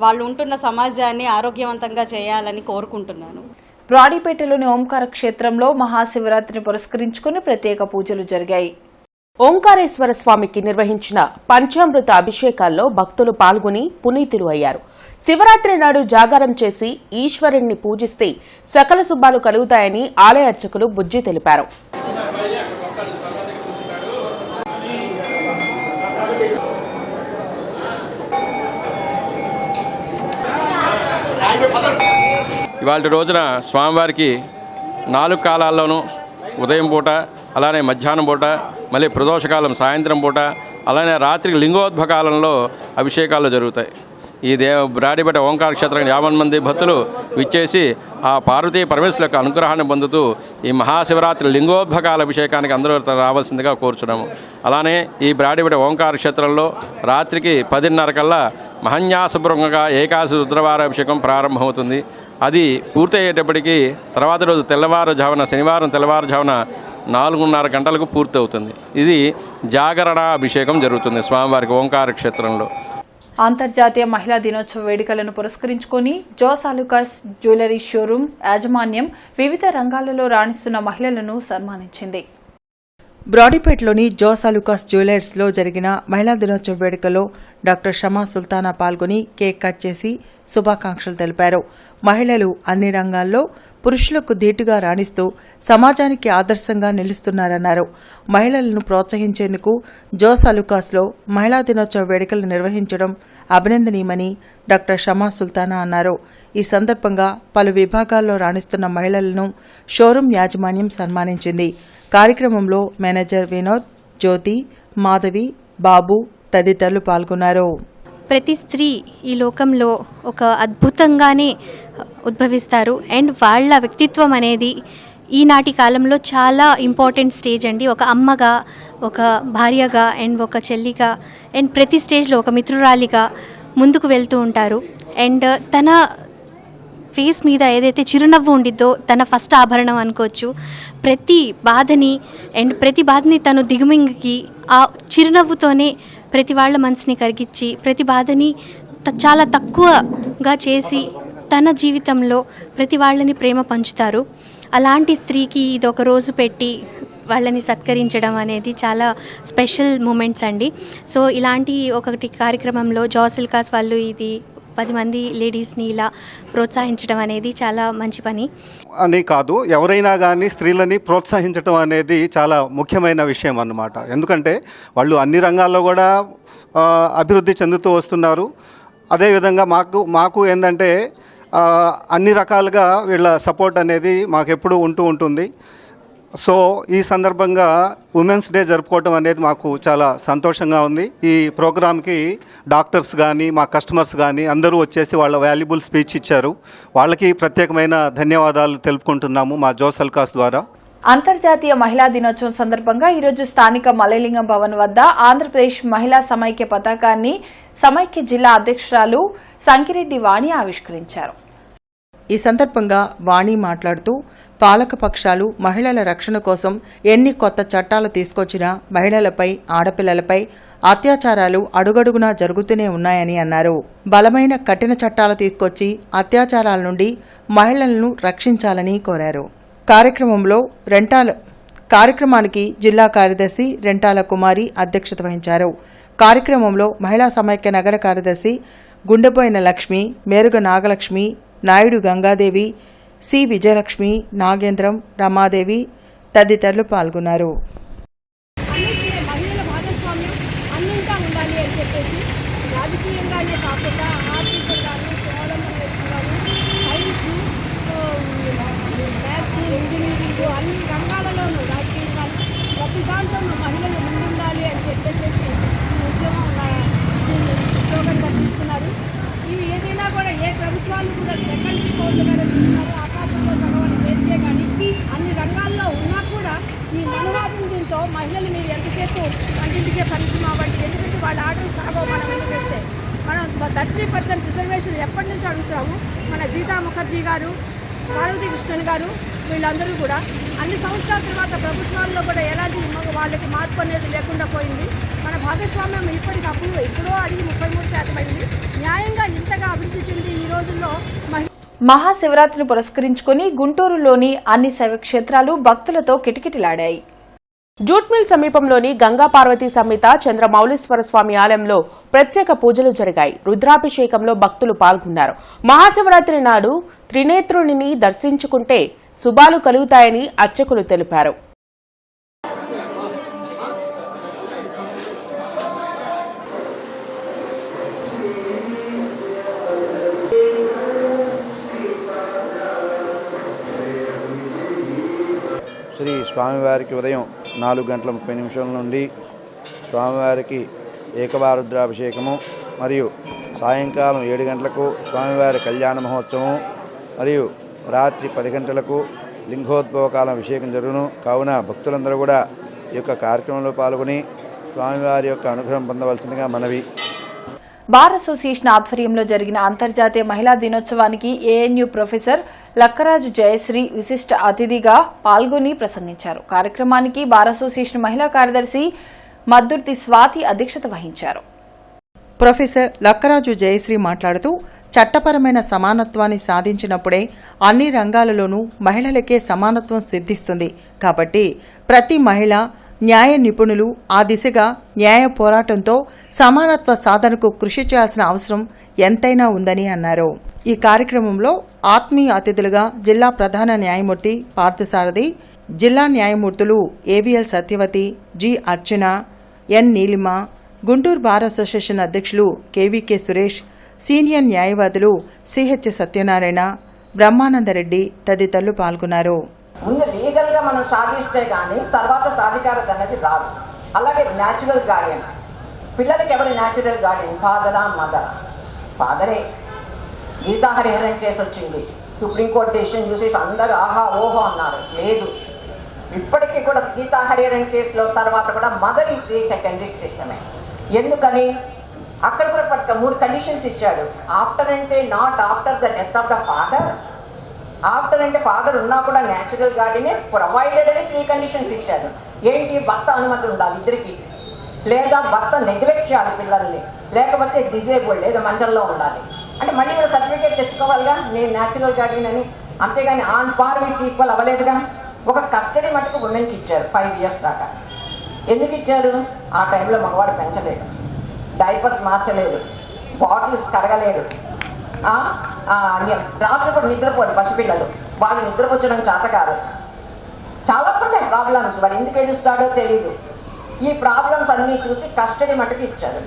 వాళ్ళు ఉంటున్న సమాజాన్ని ఆరోగ్యవంతంగా చేయాలని కోరుకుంటున్నాను. బ్రాడీపేటలోని ఓంకార క్షేత్రంలో మహాశివరాత్రిని పురస్కరించుకుని ప్రత్యేక పూజలు జరిగాయి. ఓంకారేశ్వర స్వామికి నిర్వహించిన పంచామృత అభిషేకాల్లో భక్తులు పాల్గొని పునీతులు అయ్యారు. శివరాత్రి నాడు జాగారం చేసి ఈశ్వరుణ్ణి పూజిస్తే సకల శుభాలు కలుగుతాయని ఆలయ అర్చకులు బుజ్జి తెలిపారు. ఇవాళ రోజున స్వామివారికి 4 కాలాల్లోనూ ఉదయం పూట, అలానే మధ్యాహ్నం పూట, మళ్ళీ ప్రదోషకాలం సాయంత్రం పూట, అలానే రాత్రికి లింగోద్భకాలంలో అభిషేకాలు జరుగుతాయి. ఈ బ్రాడీపేట ఓంకార క్షేత్రానికి 50 మంది భక్తులు విచ్చేసి ఆ పార్వతీ పరమేశ్వరుల యొక్క అనుగ్రహాన్ని పొందుతూ ఈ మహాశివరాత్రి లింగోద్భకాల అభిషేకానికి అందరూ రావాల్సిందిగా కోరుచున్నాము. అలానే ఈ బ్రాడీపేట ఓంకార క్షేత్రంలో రాత్రికి 10:30 కల్లా మహన్యాసపూర్వకంగా ఏకాదశి రుద్రవారాభిషేకం ప్రారంభమవుతుంది. అది పూర్తయ్యేటప్పటికీ తర్వాత రోజు తెల్లవారుజామున, శనివారం తెల్లవారుజామున 4:30 గంటలకు పూర్తవుతుంది. ఇది జాగరణ అభిషేకం జరుగుతుంది స్వామివారికి ఓంకార క్షేత్రంలో. అంతర్జాతీయ మహిళా దినోత్సవ వేడుకలను పురస్కరించుకొని జోస్ అలుకాస్ జ్యువెలరీ షోరూం యాజమాన్యం వివిధ రంగాలలో రాణిస్తున్న మహిళలను సన్మానించింది. బ్రాడీపేటలోని జోస్ అలుకాస్ జ్యువెలర్స్లో జరిగిన మహిళా దినోత్సవ వేడుకలో డాక్టర్ షమా సుల్తానా పాల్గొని కేక్ కట్ చేసి శుభాకాంక్షలు తెలిపారు. మహిళలు అన్ని రంగాల్లో పురుషులకు ధీటుగా రాణిస్తూ సమాజానికి ఆదర్శంగా నిలుస్తున్నారన్నారు. మహిళలను ప్రోత్సహించేందుకు జోస్ అలుకాస్లో మహిళా దినోత్సవ వేడుకలు నిర్వహించడం అభినందనీయమని డాక్టర్ షమా సుల్తానా అన్నారు. ఈ సందర్భంగా పలు విభాగాల్లో రాణిస్తున్న మహిళలను షోరూం యాజమాన్యం సన్మానించింది. కార్యక్రమంలో మేనేజర్ వినోద్, జ్యోతి, మాధవి, బాబు తదితరులు పాల్గొన్నారు. ప్రతి స్త్రీ ఈ లోకంలో ఒక అద్భుతంగానే ఉద్భవిస్తారు అండ్ వాళ్ళ వ్యక్తిత్వం అనేది ఈనాటి కాలంలో చాలా ఇంపార్టెంట్ స్టేజ్ అండి. ఒక అమ్మగా, ఒక భార్యగా అండ్ ఒక చెల్లిగా అండ్ ప్రతి స్టేజ్లో ఒక మిత్రురాలిగా ముందుకు వెళ్తూ ఉంటారు. అండ్ తన ఫేస్ మీద ఏదైతే చిరునవ్వు ఉండిద్దో తన ఫస్ట్ ఆభరణం అనుకోవచ్చు. ప్రతి బాధని తను దిగుమింగికి ఆ చిరునవ్వుతోనే ప్రతి వాళ్ళ మనసుని కరిగించి ప్రతి బాధని చాలా తక్కువగా చేసి తన జీవితంలో ప్రతి వాళ్ళని ప్రేమ పంచుతారు. అలాంటి స్త్రీకి ఇది ఒక రోజు పెట్టి వాళ్ళని సత్కరించడం అనేది చాలా స్పెషల్ మూమెంట్స్ అండి. సో ఇలాంటి ఒకటి కార్యక్రమంలో జోస్ అలుకాస్ వాళ్ళు ఇది 10 మంది లేడీస్ని ఇలా ప్రోత్సహించడం అనేది చాలా మంచి పని అని కాదు, ఎవరైనా కానీ స్త్రీలని ప్రోత్సహించడం అనేది చాలా ముఖ్యమైన విషయం అన్నమాట. ఎందుకంటే వాళ్ళు అన్ని రంగాల్లో కూడా అభివృద్ధి చెందుతూ వస్తున్నారు. అదేవిధంగా మాకు ఏంటంటే అన్ని రకాలుగా వీళ్ళ సపోర్ట్ అనేది మాకు ఎప్పుడూ ఉంటుంది. సో ఈ సందర్భంగా ఉమెన్స్ డే జరుపుకోవటం అనేది మాకు చాలా సంతోషంగా ఉంది. ఈ ప్రోగ్రామ్కి డాక్టర్స్ కానీ మా కస్టమర్స్ కానీ అందరూ వచ్చేసి వాళ్ళ వాల్యుబుల్ స్పీచ్ ఇచ్చారు. వాళ్ళకి ప్రత్యేకమైన ధన్యవాదాలు తెలుపుకుంటున్నాము మా జోస్ అలుకాస్ ద్వారా. అంతర్జాతీయ మహిళా దినోత్సవం సందర్భంగా ఈరోజు స్థానిక మల్లలింగం భవన్ వద్ద ఆంధ్రప్రదేశ్ మహిళా సమైక్య పతాకాన్ని సమైక్య జిల్లా అధ్యక్షురాలు సంకిరెడ్డి వాణి ఆవిష్కరించారు. ఈ సందర్భంగా వాణి మాట్లాడుతూ పాలకపక్షాలు మహిళల రక్షణ కోసం ఎన్ని కొత్త చట్టాలు తీసుకొచ్చినా మహిళలపై ఆడపిల్లలపై అత్యాచారాలు అడుగడుగునా జరుగుతూనే ఉన్నాయని అన్నారు. బలమైన కఠిన చట్టాలు తీసుకొచ్చి అత్యాచారాల నుండి మహిళలను రక్షించాలని కోరారు. కార్యక్రమానికి జిల్లా కార్యదర్శి రెంటాల కుమారి అధ్యక్షత వహించారు. కార్యక్రమంలో మహిళా సమైక్య నగర కార్యదర్శి గుండెపోయిన లక్ష్మి, మేరుగ నాగలక్ష్మి, నాయుడు గంగాదేవి, సి విజయలక్ష్మి, నాగేంద్రం, రమాదేవి తదితరులు పాల్గొన్నారు. మహిళల భాగస్వామ్యం అన్నింటా ఉండాలి అని చెప్పేసి రాజకీయంగానే కాకుండా ఆర్థికంగాను, స్వావలంబనగాను, సైన్స్, మ్యాథ్స్, ఇంజనీరింగ్ అన్ని రంగాలలోనూ రాజకీయంగాను ప్రతి దాంట్లోనూ మహిళలు ముందుండాలి అని చెప్పేసి ఈ ఉద్యోగంగా తీసుకున్నారు. ఇవి ఏదైనా కూడా ఏ ప్రభుత్వాలు కూడా సెకండరీ కోర్టుగా తీసుకున్నారు. ఆకాశంలో చదవని పేరుకే కానీ అన్ని రంగాల్లో ఉన్నా కూడా ఈ మనవాదం దీంతో మహిళలు మీరు ఎంతసేపు వంటింటికే పరిచయం అవ్వండి, ఎందుకంటే వాళ్ళ ఆర్డర్ సాగో మనం ఎందుకు వేస్తే మనం 30% రిజర్వేషన్ ఎప్పటి నుంచి అడుగుతాము. మన గీతా ముఖర్జీ గారు, పార్వతీ కృష్ణన్ గారు వీళ్ళందరూ కూడా అన్ని సంవత్సరాల తర్వాత ప్రభుత్వాల్లో కూడా ఎలాంటి వాళ్ళకి మార్పు అనేది లేకుండా పోయింది. మన భాగస్వామ్యం ఇప్పటికప్పుడు ఎప్పుడో అడిగి 33% అయింది. న్యాయంగా ఇంతగా అభివృద్ధి చెంది ఈ రోజుల్లో మహాశివరాత్రిని పురస్కరించుకుని గుంటూరులోని అన్ని శైవక్షేత్రాలు భక్తులతో కిటకిటలాడాయి. జూట్మిల్ సమీపంలోని గంగా పార్వతీ సమేత చంద్రమౌళీశ్వర స్వామి ఆలయంలో ప్రత్యేక పూజలు జరిగాయి. రుద్రాభిషేకంలో భక్తులు పాల్గొన్నారు. మహాశివరాత్రి నాడు త్రినేత్రుని దర్శించుకుంటే శుభాలు కలుగుతాయని అర్చకులు తెలిపారు. శ్రీ స్వామివారికి ఉదయం 4:30 నుండి స్వామివారికి ఏకవారుద్రాభిషేకము మరియు సాయంకాలం 7 గంటలకు స్వామివారి కళ్యాణ మహోత్సవం మరియు రాత్రి 10 గంటలకు లింగోద్భవకాలం అభిషేకం జరుగును. కావున భక్తులందరూ కూడా ఈ యొక్క కార్యక్రమంలో పాల్గొని స్వామివారి యొక్క అనుగ్రహం పొందవలసిందిగా మనవి. బార్ అసోసియేషన్ ఆధ్వర్యంలో జరిగిన అంతర్జాతీయ మహిళా దినోత్సవానికి ఏఎన్యూ ప్రొఫెసర్ లక్కరాజు జయశ్రీ విశిష్ట అతిథిగా పాల్గొని ప్రసంగించారు. కార్యక్రమానికి బార్ అసోసియేషన్ మహిళా కార్యదర్శి మద్దుర్తి స్వాతి అధ్యక్షత వహించారు. ప్రొఫెసర్ లక్కరాజు జయశ్రీ మాట్లాడుతూ చట్టపరమైన సమానత్వాన్ని సాధించినప్పుడే అన్ని రంగాలలోనూ మహిళలకే సమానత్వం సిద్ధిస్తుంది. కాబట్టి ప్రతి మహిళ న్యాయ నిపుణులు ఆ దిశగా న్యాయ పోరాటంతో సమానత్వ సాధనకు కృషి చేయాల్సిన అవసరం ఎంతైనా ఉందని అన్నారు. ఈ కార్యక్రమంలో ఆత్మీయ అతిథులుగా జిల్లా ప్రధాన న్యాయమూర్తి పార్థసారథి, జిల్లా న్యాయమూర్తులు ఏవిఎల్ సత్యవతి, జి అర్చన, ఎన్ నీలిమ, గుంటూరు బార్ అసోసియేషన్ అధ్యక్షులు కేవీకే సురేష్, సీనియర్ న్యాయవాదులు సిహెచ్ సత్యనారాయణ, బ్రహ్మానందరెడ్డి తదితరులు పాల్గొన్నారు. ముందు లీగల్గా మనం సాధిస్తే కానీ తర్వాత సాధికారత అనేది రాదు. అలాగే న్యాచురల్ గార్డియన్, పిల్లలకి ఎవరి న్యాచురల్ గార్డియన్? ఫాదరా, మదరా? ఫాదరే. గీతా హరిహరన్ కేసు వచ్చింది, సుప్రీంకోర్టు డెసిషన్ చూసేసి అందరూ ఆహా ఓహో అన్నారు. లేదు, ఇప్పటికీ కూడా గీతా హరిహరన్ కేసులో తర్వాత కూడా మదర్ ఈజ్ ది సెకండరీ సిస్టమే. ఎందుకని? అక్కడ కూడా 3 కండిషన్స్ ఇచ్చాడు. ఆఫ్టర్ అంటే not after the death of the father. After అంటే ఫాదర్ ఉన్నా కూడా న్యాచురల్ గార్డియనే ప్రొవైడెడ్ అని 3 కండిషన్స్ ఇచ్చాడు. ఏంటి? భర్త అనుమతి ఉండాలి ఇద్దరికి, లేదా భర్త నెగ్లెక్ట్ చేయాలి పిల్లల్ని, లేకపోతే డిజేబుల్డ్ లేదా మంచంలో ఉండాలి. అంటే మళ్ళీ కూడా సర్టిఫికేట్ తెచ్చుకోవాలిగా నేను న్యాచురల్ గార్డియన్ అని. అంతేగాని ఆన్ పార్ విత్ ఈక్వల్ అవ్వలేదుగా. ఒక కస్టడీ మటుకు ఉమెన్కి ఇచ్చారు 5 ఇయర్స్ దాకా. ఎందుకు ఇచ్చారు? ఆ టైంలో మగవాడు పెంచలేదు, డైపర్స్ మార్చలేదు, బాటిల్స్ కడగలేదు, రాత్రి కూడా నిద్రపోరు పసిపిల్లలు, వాళ్ళు నిద్రపోచ్చడం చేత కాదు. చాలా ఉన్నాయి ప్రాబ్లమ్స్. వాడు ఎందుకు ఏడుస్తాడో తెలియదు. ఈ ప్రాబ్లమ్స్ అన్నీ చూసి కస్టడీ మటుకు ఇచ్చారు.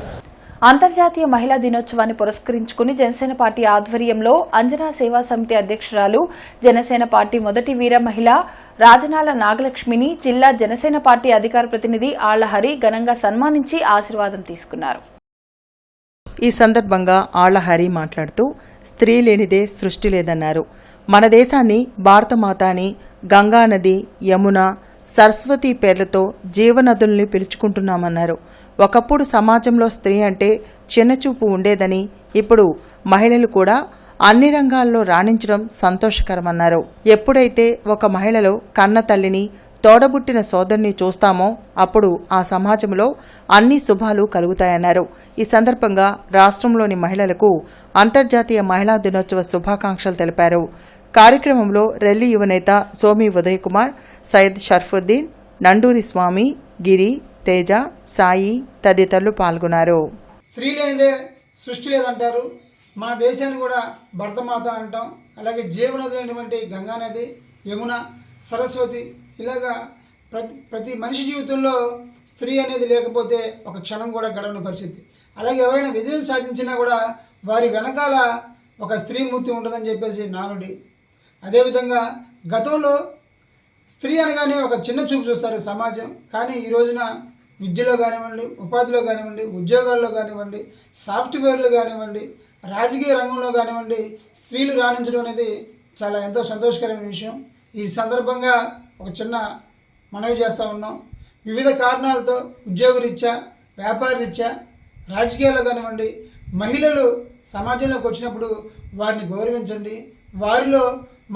అంతర్జాతీయ మహిళా దినోత్సవాన్ని పురస్కరించుకుని జనసేన పార్టీ ఆధ్వర్యంలో అంజనా సేవా సమితి అధ్యక్షురాలు, జనసేన పార్టీ మొదటి వీర మహిళ రాజనాల నాగలక్ష్మిని జిల్లా జనసేన పార్టీ అధికార ప్రతినిధి ఆళ్లహరి ఘనంగా సన్మానించి ఆశీర్వాదం తీసుకున్నారు. ఈ సందర్భంగా ఆళ్లహరి మాట్లాడుతూ స్త్రీ లేనిదే సృష్టి లేదన్నారు. మన దేశాన్ని భారతమాత అని గంగా నది, యమున, సరస్వతి పేర్లతో జీవనదుల్ని పిలుచుకుంటున్నామన్నారు. ఒకప్పుడు సమాజంలో స్త్రీ అంటే చిన్నచూపు ఉండేదని, ఇప్పుడు మహిళలు కూడా అన్ని రంగాల్లో రాణించడం సంతోషకరమన్నారు. ఎప్పుడైతే ఒక మహిళలో కన్న తల్లిని, తోడబుట్టిన సోదరుని చూస్తామో అప్పుడు ఆ సమాజంలో అన్ని శుభాలు కలుగుతాయన్నారు. ఈ సందర్భంగా రాష్ట్రంలోని మహిళలకు అంతర్జాతీయ మహిళా దినోత్సవ శుభాకాంక్షలు తెలిపారు. కార్యక్రమంలో రెల్లి యువనేత సోమి ఉదయ్ కుమార్, సయ్యద్ షర్ఫుద్దీన్, నండూరి స్వామి, గిరి, తేజ, సాయి తదితరులు పాల్గొన్నారు. స్త్రీ లేనిదే సృష్టి లేదంటారు. మన దేశాన్ని కూడా భరతమాత అంటాం. అలాగే జీవనదులైనటువంటి గంగానది, యమున, సరస్వతి ఇలాగా ప్రతి మనిషి జీవితంలో స్త్రీ అనేది లేకపోతే ఒక క్షణం కూడా గడవని పరిస్థితి. అలాగే ఎవరైనా విజయం సాధించినా కూడా వారి వెనకాల ఒక స్త్రీమూర్తి ఉంటుందని చెప్పేసి నానుడి. అదేవిధంగా గతంలో స్త్రీ అనగానే ఒక చిన్న చూపు చూస్తారు సమాజం. కానీ ఈ రోజున విద్యలో కానివ్వండి, ఉపాధిలో కానివ్వండి, ఉద్యోగాల్లో కానివ్వండి, సాఫ్ట్వేర్లు కానివ్వండి, రాజకీయ రంగంలో కానివ్వండి స్త్రీలు రాణించడం అనేది చాలా ఎంతో సంతోషకరమైన విషయం. ఈ సందర్భంగా ఒక చిన్న మనవి చేస్తూ ఉన్నాం. వివిధ కారణాలతో ఉద్యోగరీత్యా, వ్యాపారరీత్యా, రాజకీయాల్లో కానివ్వండి మహిళలు సమాజంలోకి వచ్చినప్పుడు వారిని గౌరవించండి. వారిలో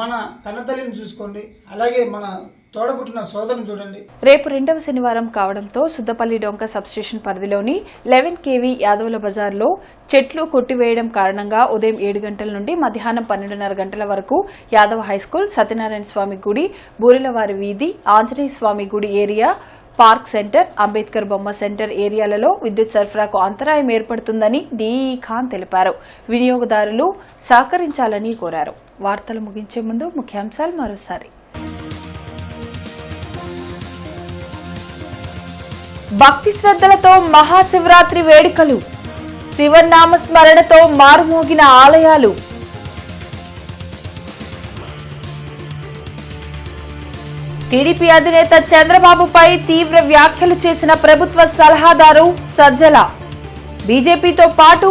మన కన్నతల్లిని చూసుకోండి. అలాగే మన తోడబుట్టిన సోదరుని చూడండి. రేపు 2వ శనివారం కావడంతో సుద్దపల్లి డొంక సబ్స్టేషన్ పరిధిలోని 11 kV యాదవుల బజార్లో చెట్లు కొట్టివేయడం కారణంగా ఉదయం 7 గంటల నుండి మధ్యాహ్నం 12:30 గంటల వరకు యాదవ హైస్కూల్, సత్యనారాయణ స్వామి గుడి, బూరెలవారి వీధి, ఆంజనేయ స్వామి గుడి ఏరియా, పార్క్ సెంటర్, అంబేద్కర్ బొమ్మ సెంటర్ ఏరియాలలో విద్యుత్ సరఫరాకు అంతరాయం ఏర్పడుతుందని డిఈ ఖాన్ తెలిపారు. వినియోగదారులు సహకరించాలని కోరారు. వార్తలు ముగించే ముందు ముఖ్యాంశాలు మరోసారి. భక్తి శ్రద్ధలతో మహాశివరాత్రి వేడుకలు, శివనామ స్మరణతో మారుమోగిన ఆలయాలు. టీడీపీ అధినేత చంద్రబాబుపై తీవ్ర వ్యాఖ్యలు చేసిన ప్రభుత్వ సలహాదారు సజ్జల. బీజేపీతో పాటు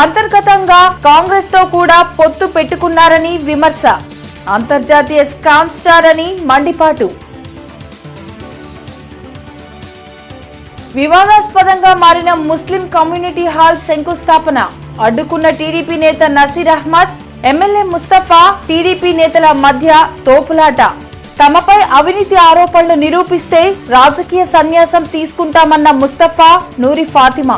అంతర్గతంగా కాంగ్రెస్ తో కూడా పొత్తు పెట్టుకున్నారని విమర్శ. అంతర్జాతీయ స్కామ్ స్టార్ అని మండిపాటు. వివాదాస్పదంగా మారిన ముస్లిం కమ్యూనిటీ హాల్ శంకుస్థాపన, అడ్డుకున్న టీడీపీ నేత నసీర్ అహ్మద్, ఎమ్మెల్యే ముస్తఫా, టీడీపీ నేతల మధ్య తోపులాట. తమపై అవినీతి ఆరోపణలు నిరూపిస్తే రాజకీయ సన్యాసం తీసుకుంటామన్న ముస్తఫా, నూరి ఫాతిమా.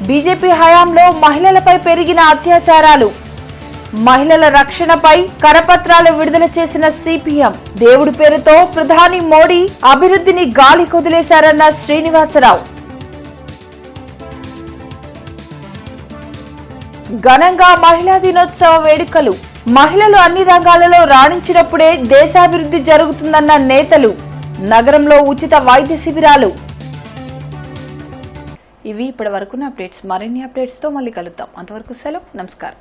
బీజేపీ హయాంలో మహిళలపై పెరిగిన అత్యాచారాలు, మహిళల రక్షణపై కరపత్రాలు విడుదల చేసిన సిపిఎం. దేవుడి పేరుతో ప్రధాని మోడీ అభివృద్ధిని గాలి కొదిలేశారన్న శ్రీనివాసరావు. ఘనంగా మహిళా దినోత్సవ వేడుకలు, మహిళలు అన్ని రంగాలలో రాణించినప్పుడే దేశాభివృద్ధి జరుగుతుందన్న నేతలు. నగరంలో ఉచిత వైద్య శిబిరాలు. ఇవి ఇప్పటి వరకున్న అప్డేట్స్. మరిన్ని అప్డేట్స్తో మళ్ళీ కలుద్దాం. అంతవరకు సెలవు. నమస్కారం.